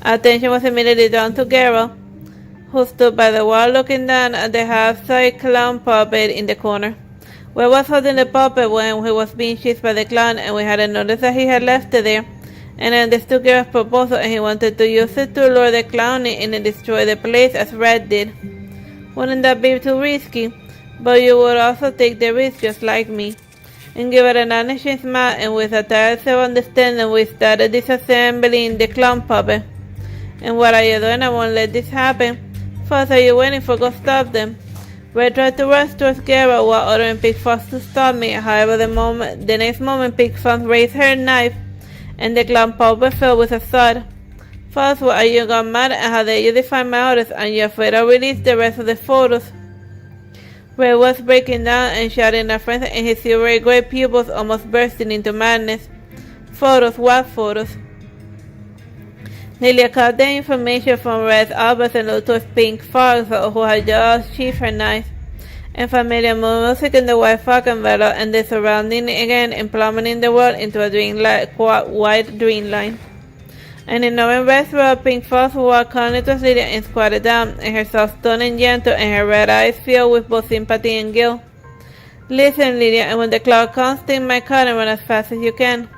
Attention was immediately drawn to Geralt, who stood by the wall looking down at the half-sized clown puppet in the corner. We was holding the puppet when he was being chased by the clown, and we hadn't noticed that he had left it there. And I understood Geralt's proposal, and he wanted to use it to lure the clown in and destroy the place as Red did. Wouldn't that be too risky? But you would also take the risk just like me. And give it an honest smile, and with a tired self-understanding, we started disassembling the clown puppet. And what are you doing? I won't let this happen. First, are you waiting for? Go stop them. Red tried to rush towards Geralt while ordering Pink Fox to stop me. However, the next moment, Pink Fox raised her knife, and the clown puppet fell with a thud. First, what are you gone mad? And how dare you defy my orders? And you're afraid I'll release the rest of the photos? Red was breaking down and shouting at friends, and his silvery gray pupils almost bursting into madness. Photos? What photos? Lilia caught the information from Red's Albert and looked towards Pink Fox, who had just sheathed her knife. And familiar music in the white fog enveloped and the surrounding again, and plummeting the world into a white dreamline. And in no restaurant, Pink Fox walked calmly to Lydia and squatted down, and her soft tone and gentle, and her red eyes filled with both sympathy and guilt. Listen, Lydia, and when the cloud comes, take my car and run as fast as you can.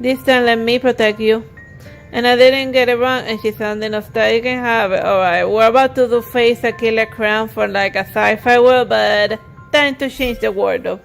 This time let me protect you. And I didn't get it wrong, and she sounded nostalgic and happy. Alright, we're about to do face a killer crown for like a sci-fi world, but time to change the wardrobe.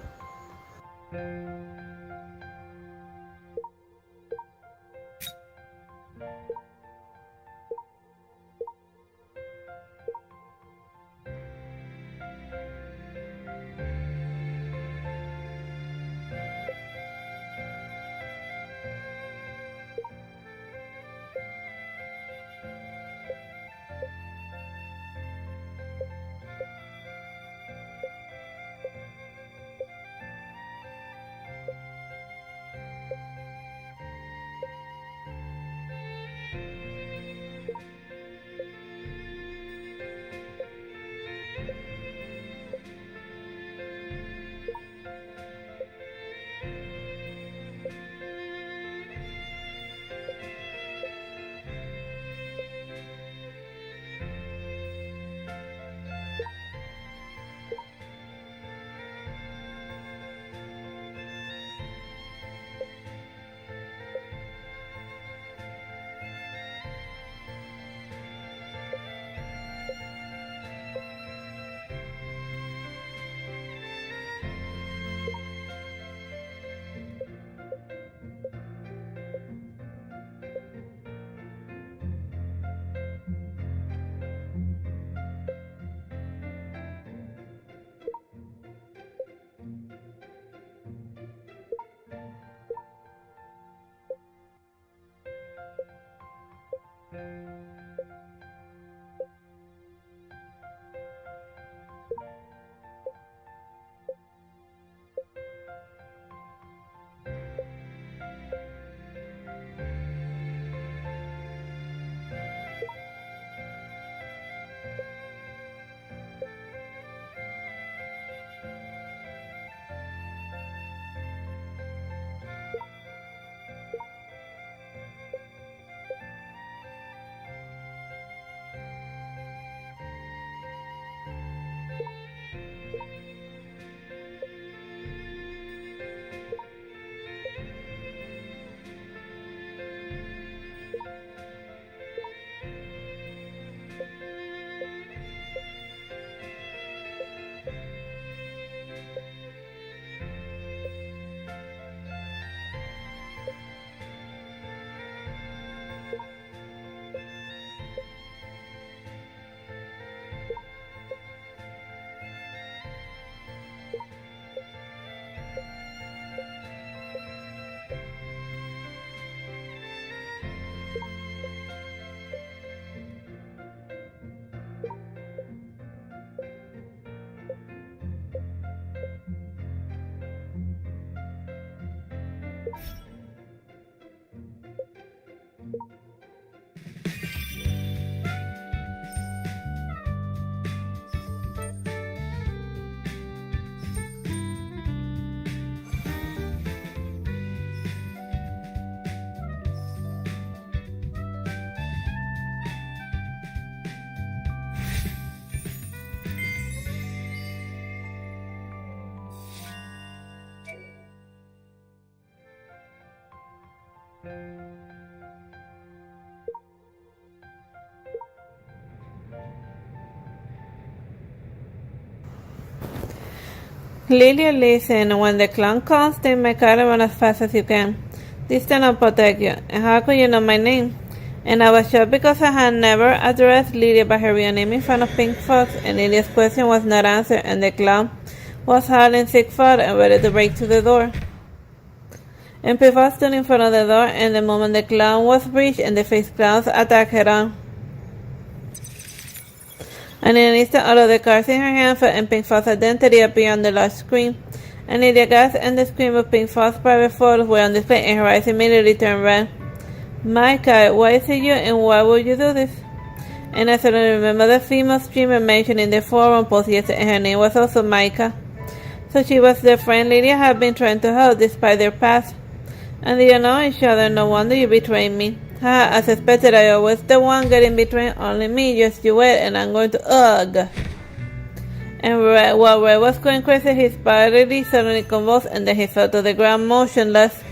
Lilia, listen, when the clown comes, take my car and run as fast as you can. This time I'll protect you. And how could you know my name? And I was shocked because I had never addressed Lilia by her real name in front of Pink Fox, and Lilia's question was not answered, and the clown was howling sick fought and ready to break through the door. And Pink Fox stood in front of the door, and the moment the clown was reached, and the face clowns attacked head on. And in an instant, all of the cards in her hand fell, and Pink Fox's identity appeared on the large screen. And Lilia gasped, and the screen of Pink Fox's private photos were on display, and her eyes immediately turned red. My God, why is it you, and why would you do this? And I suddenly remember the female streamer mentioned in the forum post yesterday, and her name was also Micah. So she was the friend Lilia had been trying to help despite their past. And they don't know each other, no wonder you betrayed me. Ha, I suspected I was the one getting between only me, just you wait, and I'm going to ugh. And while Red was going crazy, his body suddenly convulsed, and then he fell to the ground motionless.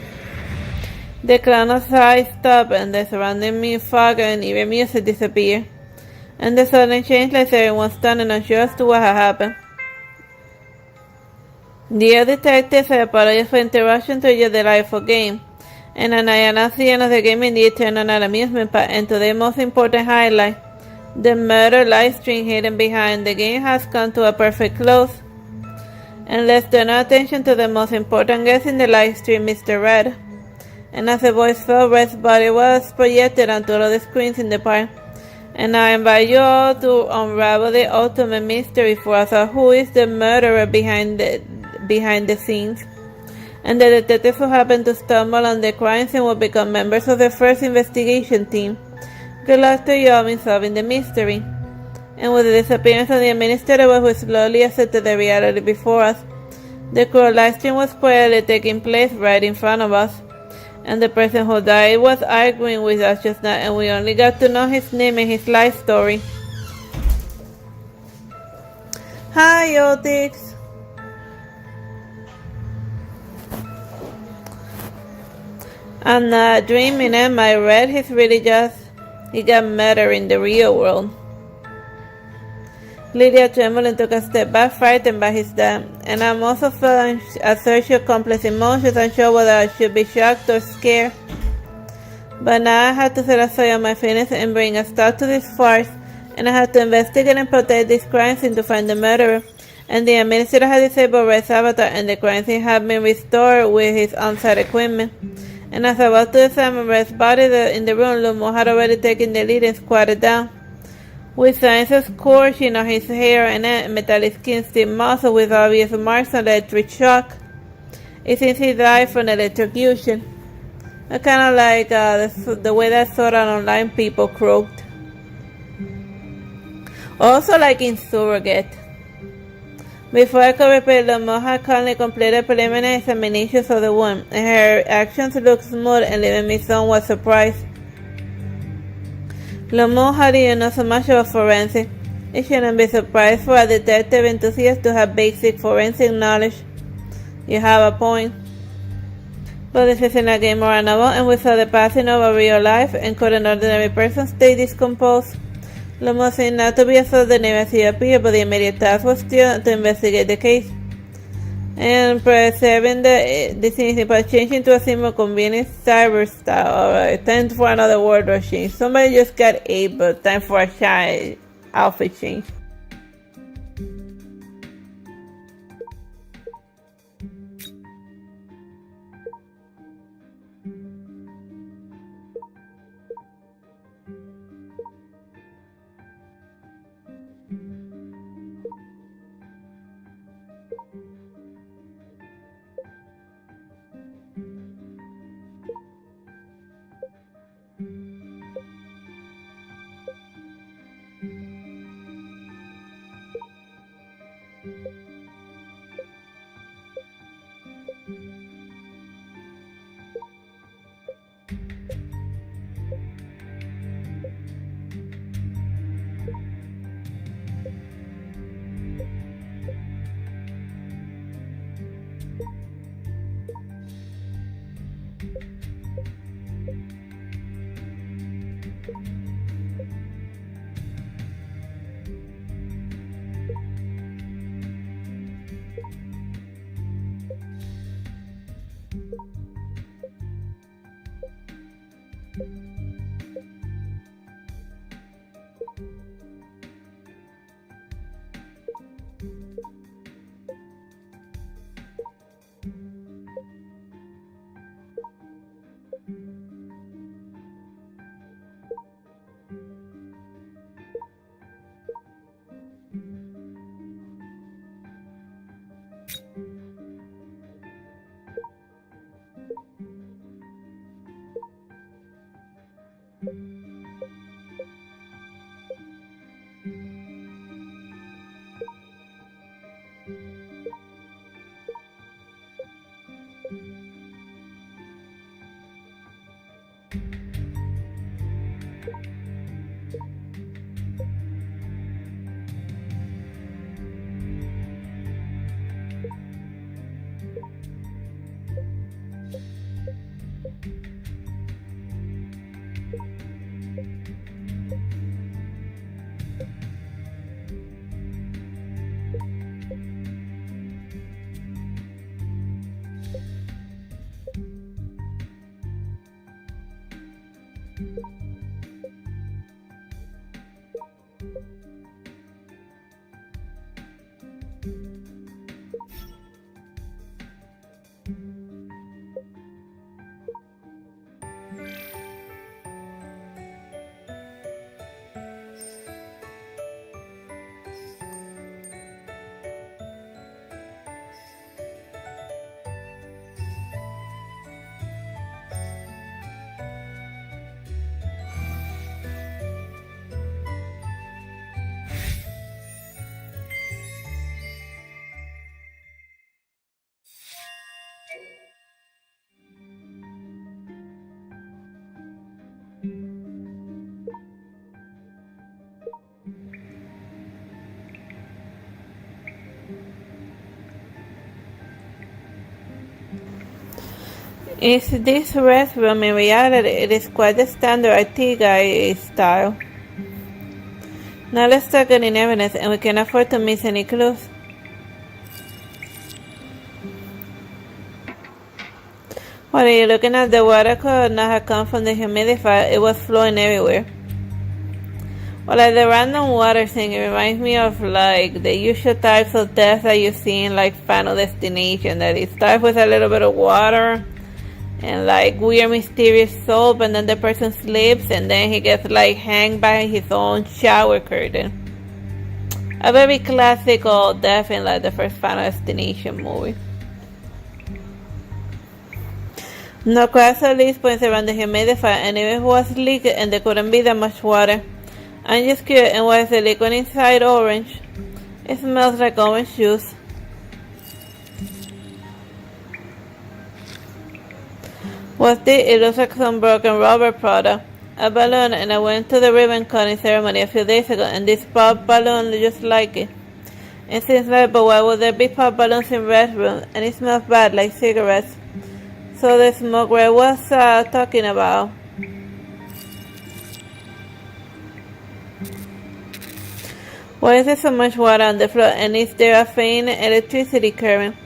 The clown outside stopped, and the surrounding fog and eerie music disappeared. And the sudden change left everyone stunned and unsure as to what had happened. Dear detectives, I apologize for interruption to your delightful game. And I announced the end of the game indeed turned on an amusement park, and today's most important highlight, the murder live stream hidden behind the game, has come to a perfect close. And let's turn our attention to the most important guest in the live stream, Mr. Red. And as the voice fell, Red's body was projected onto all of the screens in the park. And I invite you all to unravel the ultimate mystery for us, who is the murderer behind the scenes. And the detectives who happen to stumble on the crime scene will become members of the first investigation team. Good luck to you all in solving the mystery. And with the disappearance of the administrator who slowly accepted the reality before us, the cruel live stream was quietly taking place right in front of us. And the person who died was arguing with us just now, and we only got to know his name and his life story. Hi, Otix. I'm not dreaming, am I? Red, he got murdered in the real world. Lydia trembled and took a step back, frightened by his death. And I'm also feeling a surge of complex emotions, unsure whether I should be shocked or scared. But now I have to set aside all my feelings and bring a stop to this farce, and I have to investigate and protect this crime scene to find the murderer. And the administrator has disabled Red's avatar, and the crime scene has been restored with his on-site equipment. And as I was to examine Red's body in the room, Lumo had already taken the lead and squatted down. With signs of scorching on his hair and metallic skin still muscle with obvious marks of electric shock. It seems he died from electrocution. I kind of like the way that sort of online people croaked. Also like in Surrogate. Before I could repair, Lumo had calmly completed preliminary examinations of the wound, and her actions looked smooth and leaving me somewhat surprised. Lumo, how do you know so much about forensic? It shouldn't be surprised for a detective enthusiast to have basic forensic knowledge. You have a point. But this isn't a game or a novel, and we saw the passing of a real life, and could an ordinary person stay discomposed? Lumo seemed not to be as ordinary as he appeared, but the immediate task was still to investigate the case. And preserving this is by changing to a simple convenient cyber style. Alright, time for another wardrobe change. Somebody just got eight, but time for a shy outfit change. Is this restroom in reality? It is quite the standard IT guy style. Now let's start getting evidence, and we can afford to miss any clues. What are you looking at? The water could not have come from the humidifier. It was flowing everywhere. Well, like the random water thing, it reminds me of like the usual types of deaths that you see in like Final Destination, that it starts with a little bit of water and like weird mysterious soap, and then the person sleeps and then he gets like hanged by his own shower curtain. A very classical death in like the first Final Destination movie. No cracks or leaks points around the humidifier, and even if it was leaking and there couldn't be that much water. I'm just curious, and why is the liquid inside orange? It smells like orange juice. What's this? It looks like some broken rubber product. A balloon, and I went to the ribbon cutting ceremony a few days ago, and this pop balloon looks just like it. It seems like, but why would there be pop balloons in restrooms? And it smells bad, like cigarettes. So the smoke Ray was talking about. Why is there so much water on the floor, and is there a faint electricity current?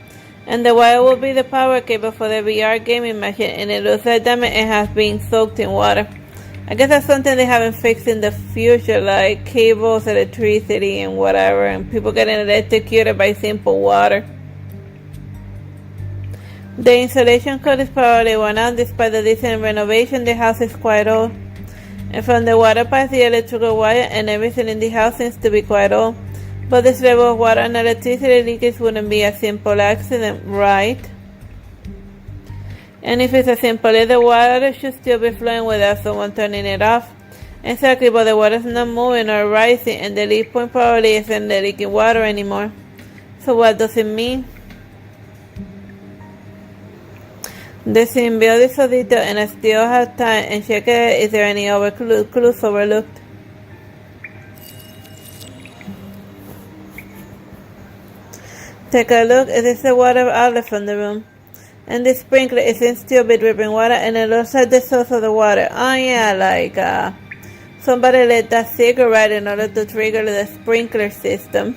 And the wire will be the power cable for the VR gaming machine, and it looks like that it has been soaked in water. I guess that's something they haven't fixed in the future, like cables, electricity, and whatever, and people getting electrocuted by simple water. The insulation code is probably worn out. Despite the decent renovation, the house is quite old. And from the water pipes, the electrical wire, and everything in the house seems to be quite old. But this level of water and electricity leakage wouldn't be a simple accident, right? And if it's a simple leak, the water should still be flowing without someone turning it off. Exactly, but the water's not moving or rising, and the leak point probably isn't the leaking water anymore. So what does it mean? The symbiote is so detailed, and I still have time and check it. Is there any other clues overlooked? Take a look. It is the water outlet from the room. And the sprinkler is in still be dripping water, and it looks like the source of the water. Oh yeah, like somebody lit that cigarette in order to trigger the sprinkler system.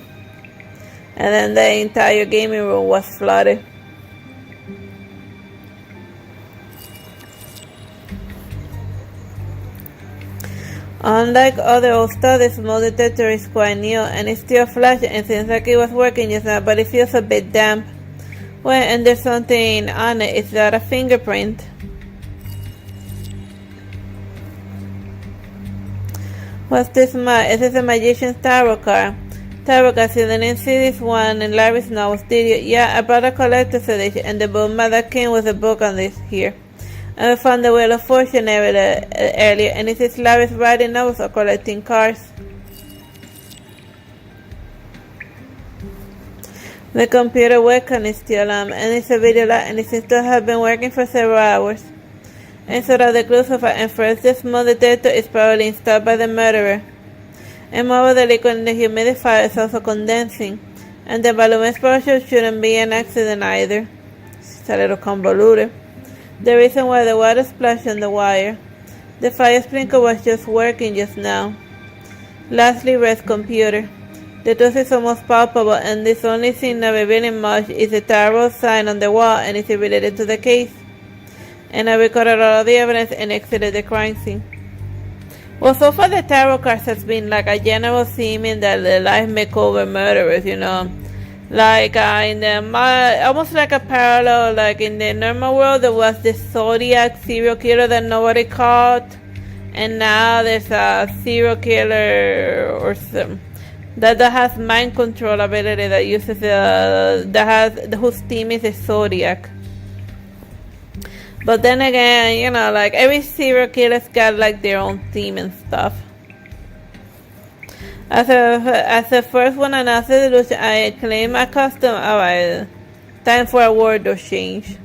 And then the entire gaming room was flooded. Unlike other old stuff, the smoke detector is quite new, and it's still flashing and seems like it was working just now, but it feels a bit damp. Well, and there's something on it. Is that a fingerprint? What's this mark? Is this a magician's tarot card? Tarot cards, you didn't see this one in Larry's novels, did you? Yeah, I bought a collector's edition, and the book that came with a book on this here. And we found the Wheel of Fortune earlier, and it is Larry's writing novels or collecting cards. The computer webcam is still on, and it's a video light, and it seems to have been working for several hours. And so that the clues of and first the smoke detector is probably installed by the murderer. And moreover, the liquid in the humidifier is also condensing, and the balloon explosion shouldn't be an accident either. It's a little convoluted. The reason why the water splashed on the wire. The fire sprinkler was just working just now. Lastly, Red's computer. The truth is almost palpable, and this only thing not revealing much is the tarot sign on the wall, and is it related to the case? And I recorded all of the evidence and exited the crime scene. Well, so far the tarot cards has been like a general theme in the life makeover murderers, you know. Like in the almost like a parallel, like in the normal world there was this Zodiac serial killer that nobody caught, and now there's a serial killer or some that has mind control ability that uses whose theme is a Zodiac. But then again, you know, like every serial killer's got like their own theme and stuff. As the first one announced the illusion, I claim a custom. Alright, time for a wardrobe change.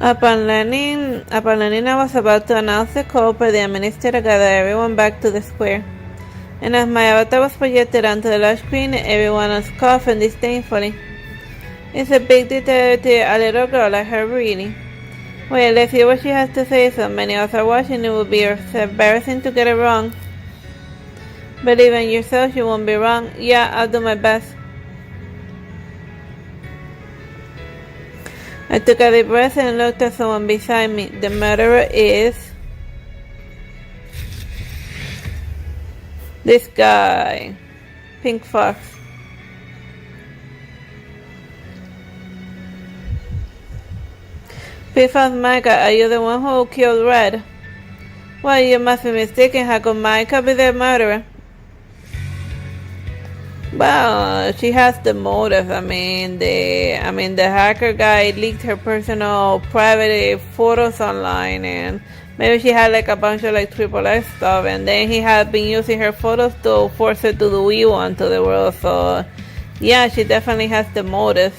Upon learning I was about to announce the call for the minister to gather everyone back to the square, and as my avatar was projected onto the large screen, everyone was coughing disdainfully. It's a big deal to a little girl like her, really. Well, let's hear what she has to say. So many of us are watching. It would be embarrassing to get it wrong. Believe in yourself, you won't be wrong. Yeah, I'll do my best. I took a deep breath and looked at someone beside me. The murderer is this guy, Pink Fox. Pink Fox, Micah, are you the one who killed Red? Well, you must be mistaken. How could Micah be the murderer? Well, she has the motive. The hacker guy leaked her personal private photos online, and maybe she had like a bunch of like XXX stuff, and then he had been using her photos to force her to do evil onto the world. So, yeah, she definitely has the motive.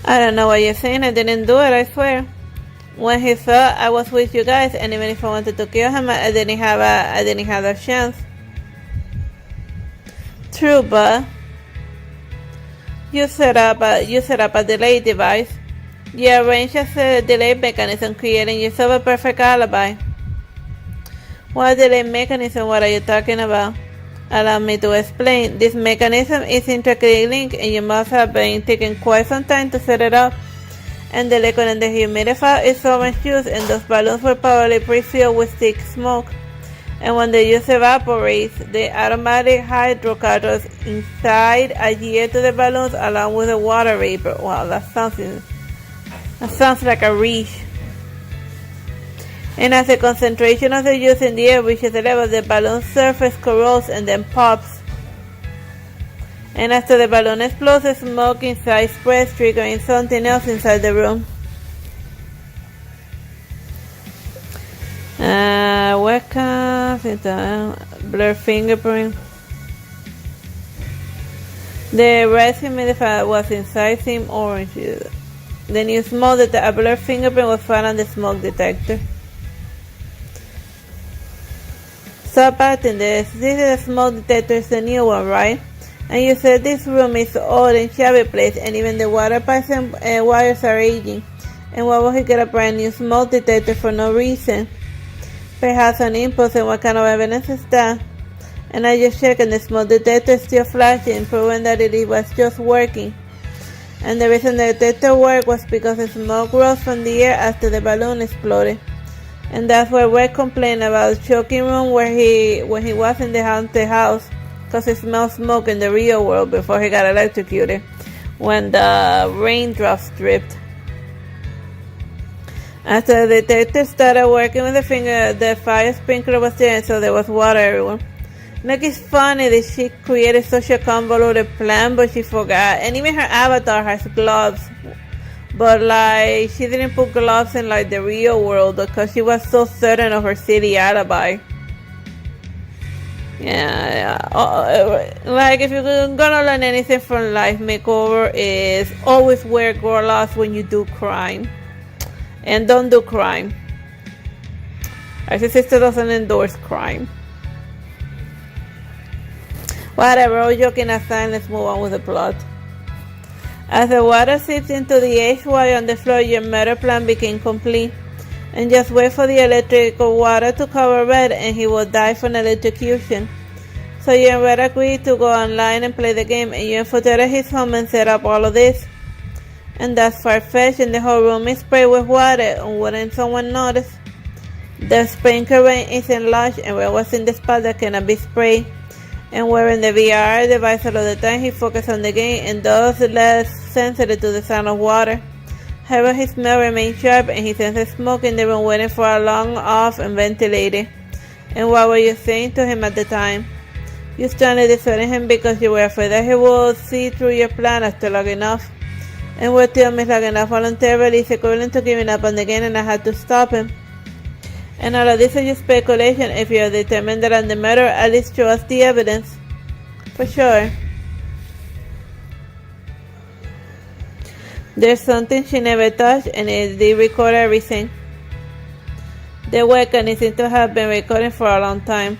I don't know what you're saying. I didn't do it, I swear. When he thought I was with you guys, and even if I wanted to kill him, I didn't have a chance. True, but you set up a delay device. You arranged a delay mechanism, creating yourself a perfect alibi. What delay mechanism? What are you talking about? Allow me to explain. This mechanism is intricately linked, and you must have been taking quite some time to set it up. And the liquid in the humidifier is orange juice, and those balloons were probably pre-filled with thick smoke. And when the juice evaporates, the aromatic hydrocarbons inside adhere to the balloons along with the water vapor. Wow, that sounds like a reach. And as the concentration of the juice in the air reaches the level, the balloon surface corrodes and then pops. And after the balloon explodes, the smoke inside spreads, triggering something else inside the room. Webcams, blurred fingerprint. The red humidifier was inside seemed orange. The new smoke detector, a blurred fingerprint was found on the smoke detector. Stop acting this. This is a smoke detector, it's the new one, right? And you said this room is old and shabby place, and even the water pipes and wires are aging. And why would he get a brand new smoke detector for no reason? Perhaps an impulse, and what kind of evidence is that? And I just checked, and the smoke detector is still flashing, proving that it was just working. And the reason the detector worked was because the smoke rose from the air after the balloon exploded. And that's why Red complained about the choking room when he was in the haunted house. Because he smelled smoke in the real world before he got electrocuted when the raindrops dripped. After the detector started working with the finger, the fire sprinkler was there, so there was water everywhere. Like, it's funny that she created such a convoluted plan, but she forgot. And even her avatar has gloves. But like, she didn't put gloves in like the real world because she was so certain of her city alibi. Yeah. Like, if you're gonna learn anything from life, Makeover is always wear gloves when you do crime. And don't do crime. Artsy Sister doesn't endorse crime. Whatever, all joking aside, let's move on with the plot. As the water seeps into the H-wire on the floor, your murder plan became complete. And just wait for the electrical water to cover Red and he will die from electrocution. So you and Red agreed to go online and play the game, and you infiltrated his home and set up all of this. And that's far-fetched, and the whole room is sprayed with water, and wouldn't someone notice? The sprinkler rain isn't large, and Red was in the spot that cannot be sprayed. And wearing the VR device all of the time, he focused on the game and thus less sensitive to the sound of water. However, his smell remained sharp, and he sensed smoke in the room waiting for a long off and ventilated. And what were you saying to him at the time? You strongly dissuaded him because you were afraid that he would see through your plan after logging off. And would tell me logging off voluntarily is equivalent to giving up on the game, and I had to stop him. And all of this is just speculation. If you are determined that I'm the murderer, at least show us the evidence. For sure. There's something she never touched, and it did record everything. The webcam seems to have been recording for a long time.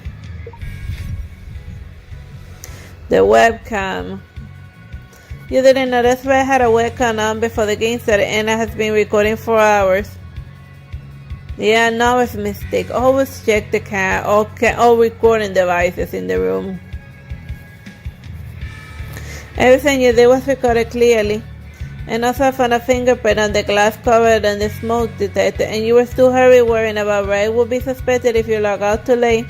The webcam. You didn't notice Red had a webcam on before the game started, and it has been recording for hours. Yeah, no, it's a mistake. Always check the all recording devices in the room. Everything you did was recorded clearly. And also I found a fingerprint on the glass cover and the smoke detector, and you were still hurry worrying about Ray would be suspected if you log out too late.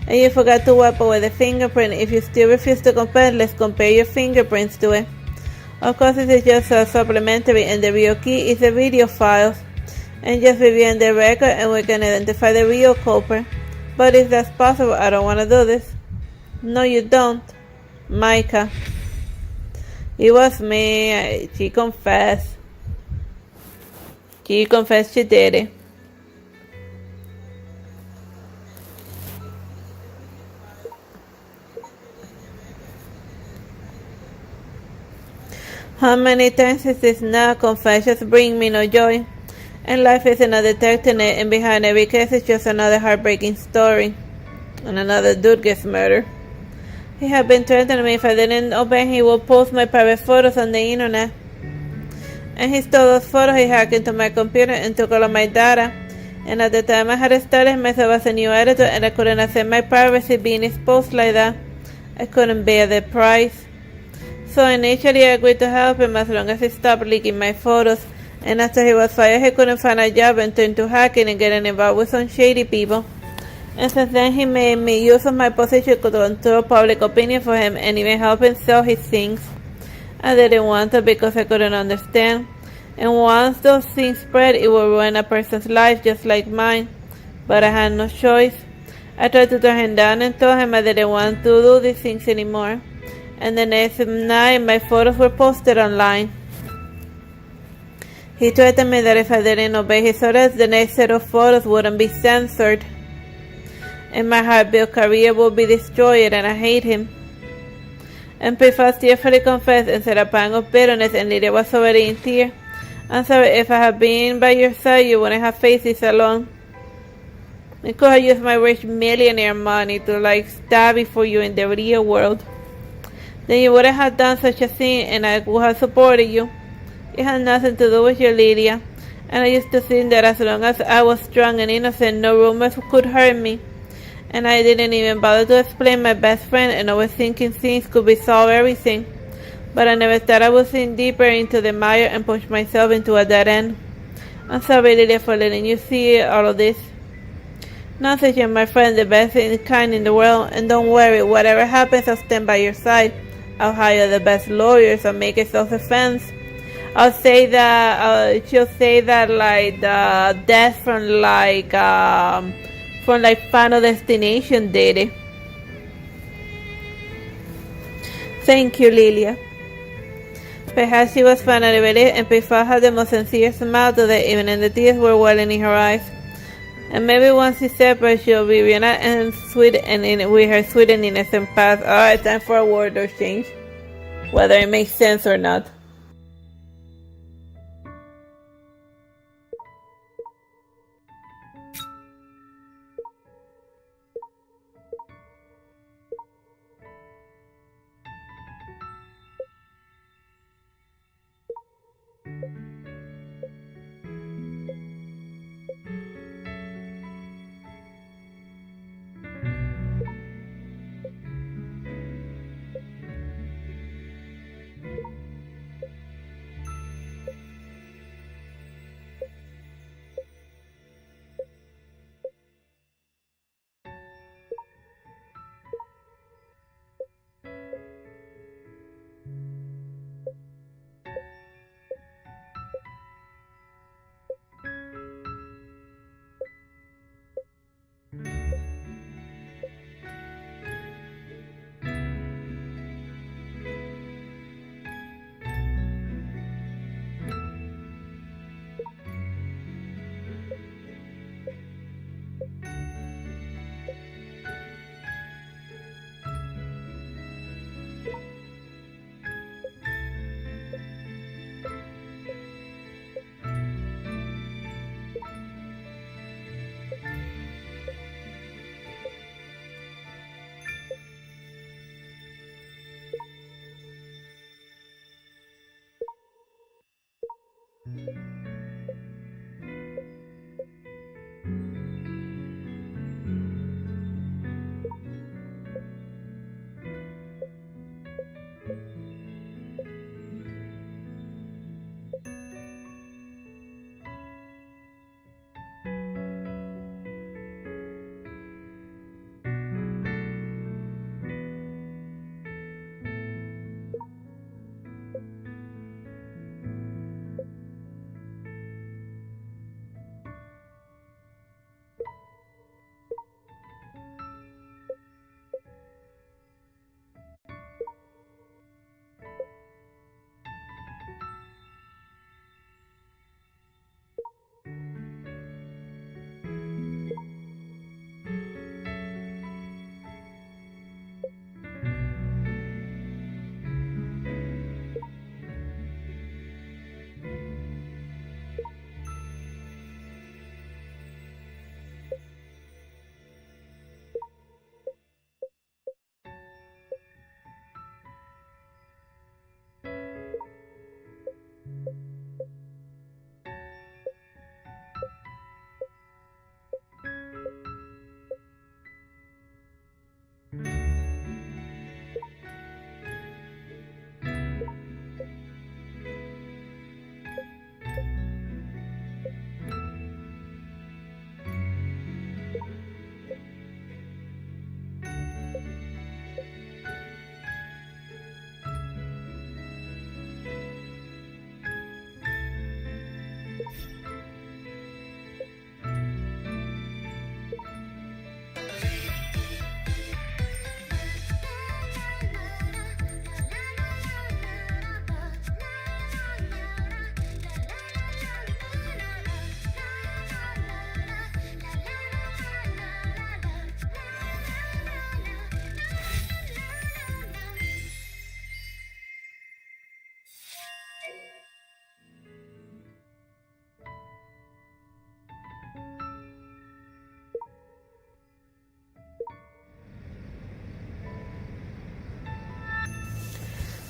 And you forgot to wipe away the fingerprint. If you still refuse to compare, let's compare your fingerprints to it. Of course, this is just a supplementary, and the real key is the video files. And just reviewing the record, and we can identify the real culprit. But if that's possible, I don't want to do this. No, you don't, Micah. It was me. She confessed. She confessed she did it. How many times is this now? Confessions bring me no joy. And life is another detective net, and behind every case is just another heartbreaking story. And another dude gets murdered. He had been threatening me if I didn't obey, he would post my private photos on the internet. And he stole those photos, he hacked into my computer and took all of my data. And at the time I had started myself as a new editor, and I couldn't accept my privacy being exposed like that. I couldn't bear the price. So initially I agreed to help him as long as he stopped leaking my photos. And after he was fired, he couldn't find a job and turned to hacking and getting involved with some shady people. And since then he made me use of my position to control public opinion for him and even help him sell his things. I didn't want to because I couldn't understand. And once those things spread, it would ruin a person's life just like mine. But I had no choice. I tried to turn him down and told him I didn't want to do these things anymore. And the next night my photos were posted online. He threatened me that if I didn't obey his orders, the next set of photos wouldn't be censored. And my hard-built career will be destroyed, and I hate him. And Prefast tearfully confessed and said a pang of bitterness, and Lydia was already in tears. I'm sorry, if I had been by your side, you wouldn't have faced this alone. I could have used my rich millionaire money to stab it for you in the real world. Then you wouldn't have done such a thing, and I would have supported you. It had nothing to do with you, Lydia. And I used to think that as long as I was strong and innocent, no rumors could hurt me. And I didn't even bother to explain my best friend, and always thinking things could resolve everything. But I never thought I would sink deeper into the mire and push myself into a dead end. I'm sorry, Lydia, for letting you see all of this. Nonsense, you're my friend, the best kind in the world, and don't worry, whatever happens, I'll stand by your side. I'll hire the best lawyers, I'll make a self-defense. I'll say that, she'll say that the death from Final Destination did it. Thank you, Lilia. Perhaps she was finally ready, and Pifa had the most sincere smile today, even and the tears were welling in her eyes. And maybe once she's separate, she'll be reunited and sweet and with her sweet and innocent past. Alright, time for a word or change, whether it makes sense or not.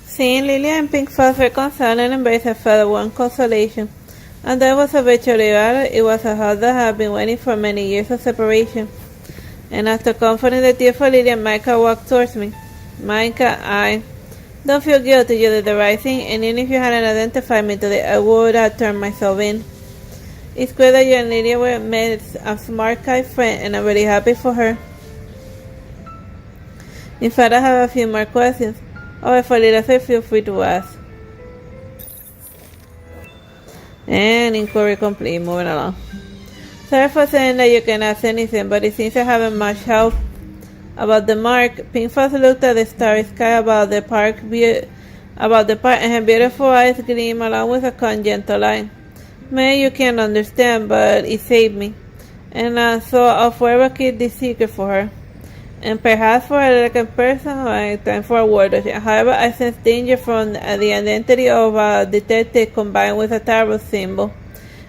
Seeing Lilia and Pink Fuzz reconcile and embrace her felt one consolation. And that was eventually rare. It was a heart that had been waiting for many years of separation. And after comforting the tearful Lilia, Micah walked towards me. Micah, I don't feel guilty. You did the right thing, and even if you hadn't identified me today, I would have turned myself in. It's great that you and Lilia were made a smart, kind friend, and I'm really happy for her. In fact, I have a few more questions. Or if Lilia says, feel free to ask. And inquiry complete. Moving along. Sorry for saying that you can ask anything, but it seems I haven't much help. About the mark, Pink Fuzz looked at the starry sky about the park, and her beautiful eyes gleamed along with a gentle line. Maybe you can't understand, but it saved me. And so I'll forever keep this secret for her. And perhaps for a elegant person, I time for a word. However, I sense danger from the identity of a detective combined with a tarot symbol.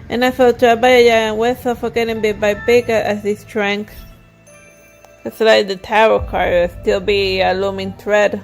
And I felt trapped by a giant web, suffocating bit by bit as this shrank. It's like the tarot card will still be a looming thread.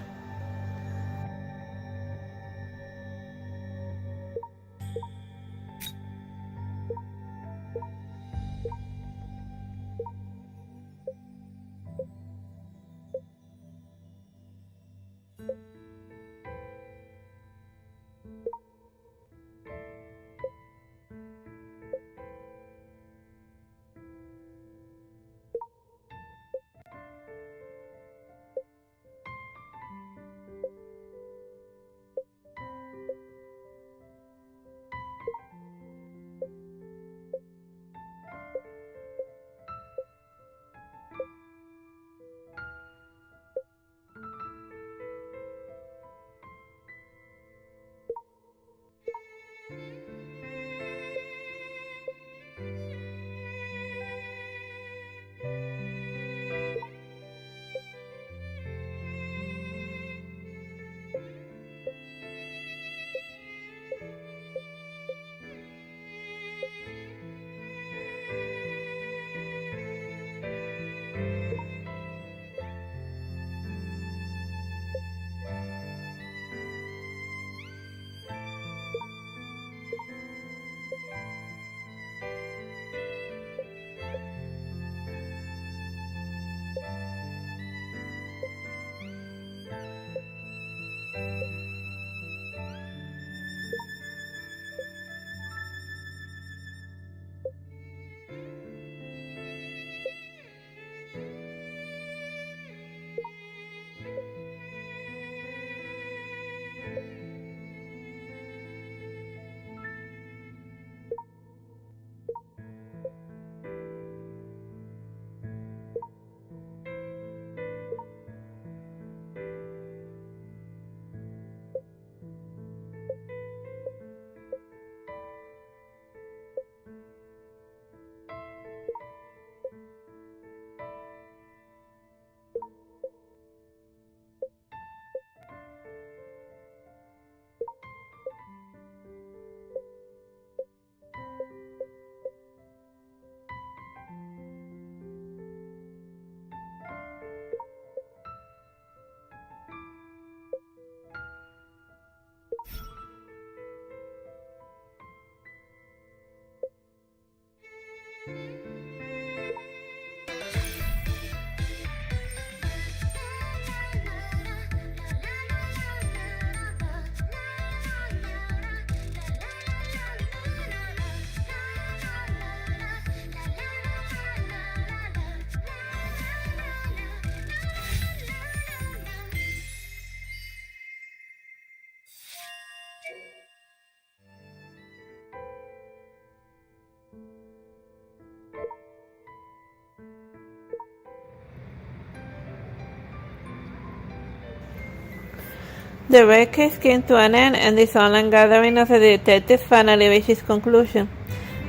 The raid case came to an end, and this online gathering of the detectives finally reached its conclusion.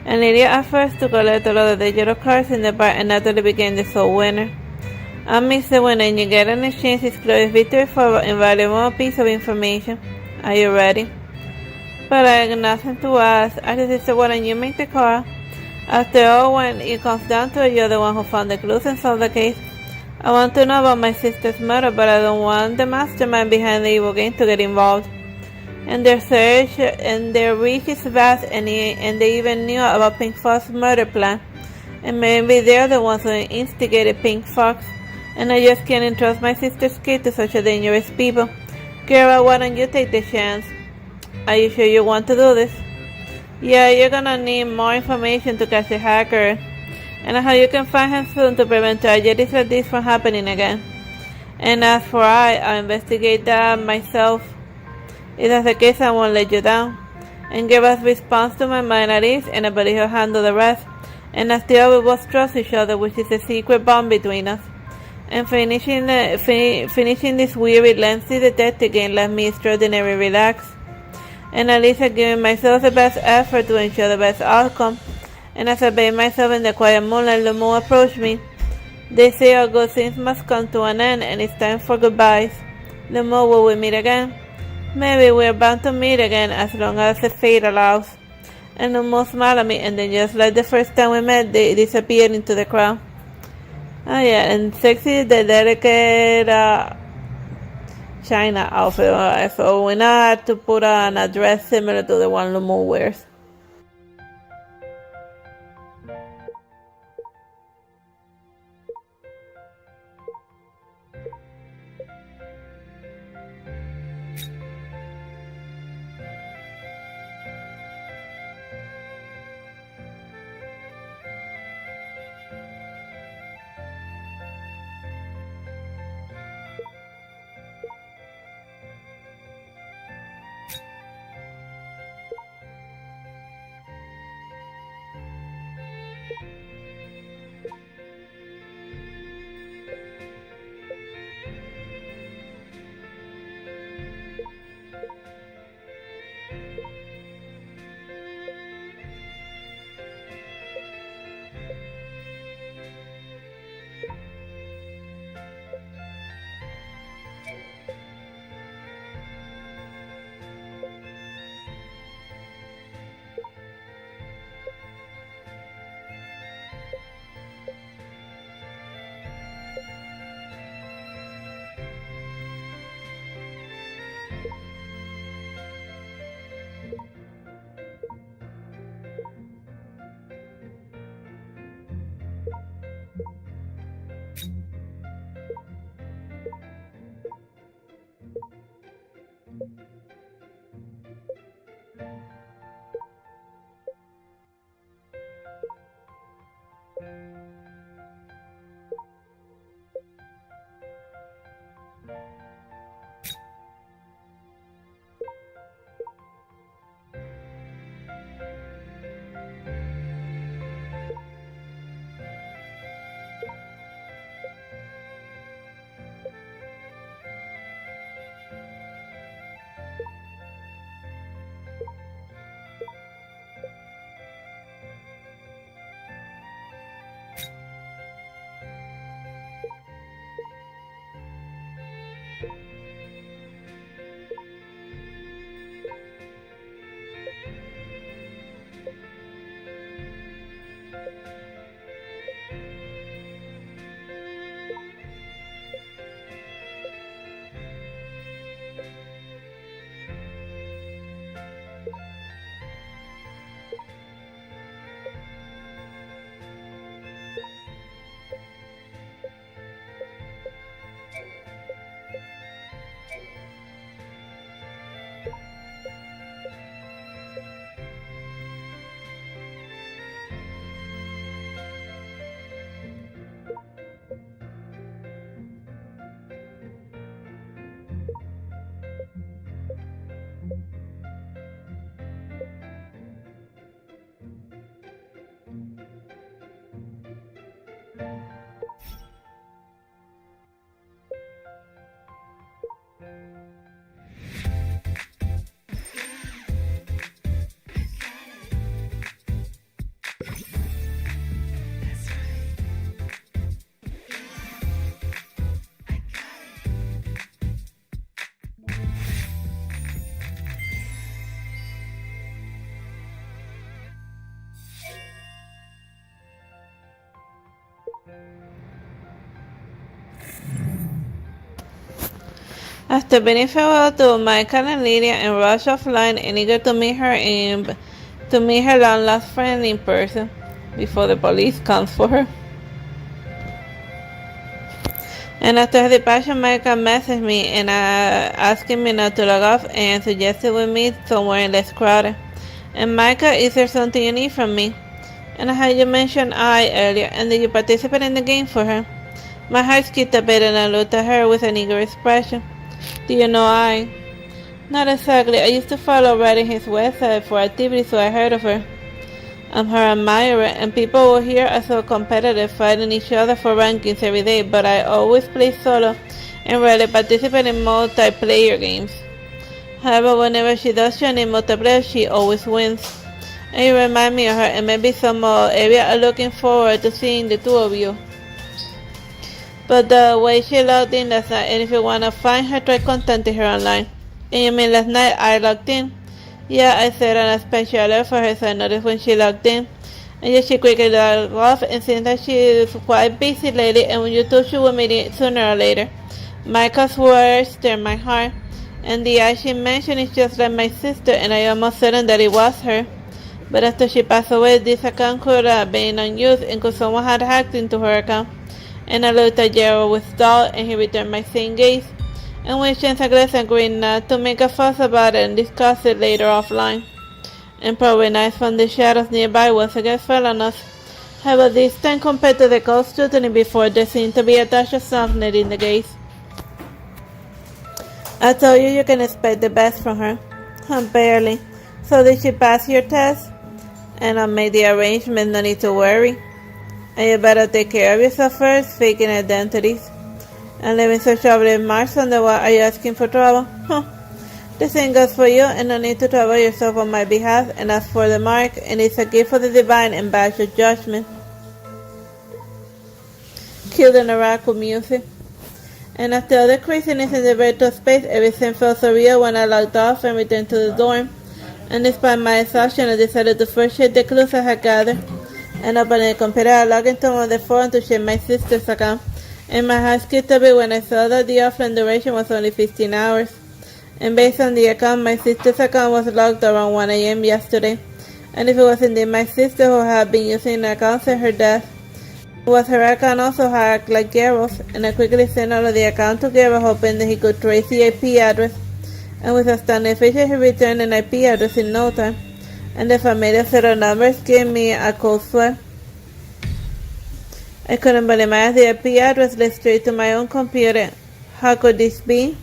And Lydia at first to collect all of the digital cards in the bar and naturally became the sole winner. I miss the winner, and you get an exchange this glorious victory for an invaluable piece of information. Are you ready? But I have nothing to ask. Artsy Sister, why don't you make the call? After all, when it comes down to it, you're the one who found the clues and solved the case. I want to know about my sister's murder, but I don't want the mastermind behind the evil game to get involved. And their search and their reach is vast, and they even knew about Pink Fox's murder plan. And maybe they're the ones who instigated Pink Fox. And I just can't entrust my sister's kid to such a dangerous people. Girl, why don't you take the chance? Are you sure you want to do this? Yeah, you're gonna need more information to catch the hacker, and how you can find him soon to prevent tragedies like this from happening again. And as for I'll investigate that myself. If that's the case, I won't let you down. And give us response to my mind at ease, and I believe he'll handle the rest. And still we both trust each other, which is a secret bond between us. And finishing this weary, lengthy detective game left me extraordinarily relaxed. And at least I've given myself the best effort to ensure the best outcome. And as I bathed myself in the quiet moonlight, the moon approached me. They say all good things must come to an end, and it's time for goodbyes. The moon, will we meet again? Maybe we're bound to meet again as long as the fate allows. And the moon smiled at me, and then just like the first time we met, they disappeared into the crowd. Oh yeah, and sexy, the delicate China outfit, so we now have to put on a dress similar to the one Lumu wears. After being farewell to Michael and Lydia and rush offline and eager to meet her long lost friend in person before the police comes for her. And after her departure, Michael messaged me and asking me not to log off and suggested we meet somewhere less crowded. And Michael, is there something you need from me? And I heard you mention I earlier, and did you participate in the game for her? My heart skipped a bit and I looked at her with an eager expression. Do you know I? Not exactly. I used to follow writing his website for activities, so I heard of her. I'm her admirer, and people over here are so competitive, fighting each other for rankings every day, but I always play solo and rarely participate in multiplayer games. However, whenever she does join in multiplayer, she always wins. And you remind me of her, and maybe some area are looking forward to seeing the two of you. But the way she logged in last night, and if you wanna find her, try contacting her online. And you mean last night I logged in? Yeah, I set on a special alert for her, so I noticed when she logged in. And yet she quickly logged off, and seems like she is quite busy lately, and when you thought she would meet it sooner or later. Michael's words stirred my heart, and the eye she mentioned is just like my sister, and I almost certain that it was her. But after she passed away, this account could have been unused, and could someone had hacked into her account. And I looked at Gerald with doubt, and he returned my same gaze. And we exchanged a glance and agreed not to make a fuss about it and discuss it later offline. And probably nice from the shadows nearby once again fell on us. However, this time compared to the cold scrutiny before, there seemed to be a touch of softness in the gaze. I told you you can expect the best from her. Barely. So did she pass your test? And I made the arrangement, no need to worry. And you better take care of yourself first, faking identities. And living so trouble marks on the wall, are you asking for trouble? Huh. The same goes for you, and no need to trouble yourself on my behalf, and ask for the mark, and it's a gift for the divine and badge of judgment. Cue the Naraku music. And after all the craziness in the virtual space, everything felt surreal when I logged off and returned to the dorm. And despite my exhaustion, I decided to first check the clues I had gathered. And opened the computer, I logged into one of the forums to check my sister's account. And my heart skipped a bit when I saw that the offline duration was only 15 hours. And based on the account, my sister's account was logged around 1 a.m. yesterday. And if it was indeed my sister who had been using the account since her death, was her account also hacked like Gerald's? And I quickly sent all of the account to Gerald, hoping that he could trace the IP address. And with a stunning feature, he returned an IP address in no time. And the familiar set of numbers gave me a cold sweat. I couldn't believe my eyes. The IP address led straight to my own computer. How could this be?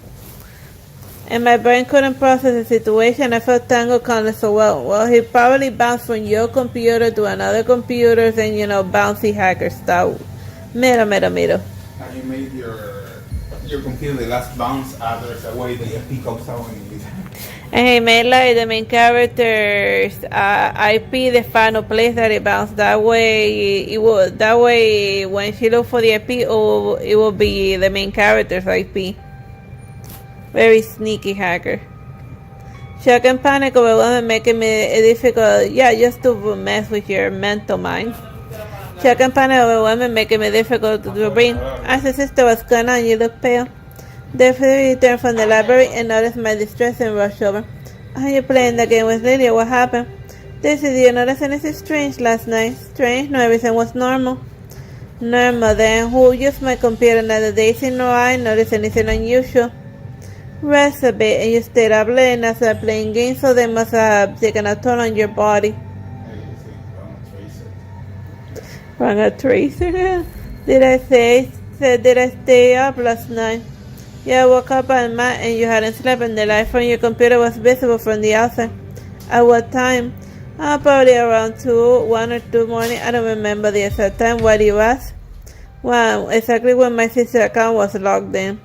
And my brain couldn't process the situation. I felt tangled countless so well. Well, he probably bounced from your computer to another computer and, bouncy hacker style. Mira. And you made your computer the last bounce address away the IP comes out and and he made like the main character's IP the final place that it bounced. That way when she looked for the IP, it will be the main character's IP. Very sneaky hacker. Shock and panic overwhelmed, making it difficult. Yeah, just to mess with your mental mind. Shock and panic overwhelmed, making it difficult to breathe. Artsy Sister, what's going on? You look pale. Definitely returned from the library and noticed my distress and rushed over. Are you playing the game with Lydia? What happened? Daisy, did you notice anything strange last night? Strange? No, everything was normal. Normal, then. Who used my computer? Neither Daisy nor I noticed anything unusual. Rest a bit, and you stayed up late and started playing games, so they must have taken a toll on your body. Wrong a tracer? Did I stay up last night? Yeah, I woke up at night and you hadn't slept, and the light from your computer was visible from the outside. At what time? Probably around 1 or 2 morning. I don't remember the exact time. Why do you ask? Well, exactly when my sister's account was logged in.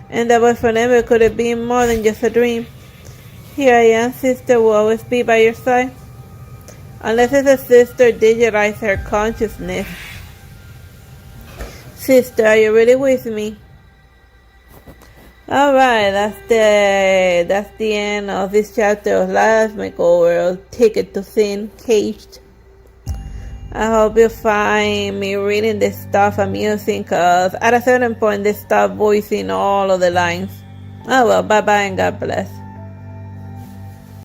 And that was forever. Could it be more than just a dream? Here I am, sister will always be by your side. Unless it's a sister digitized her consciousness. Sister, are you really with me? Alright, that's the end of this chapter of Last Makeover, Ticket to Sin, Caged. I hope you find me reading this stuff amusing, because at a certain point they start voicing all of the lines. Oh well, bye bye and God bless.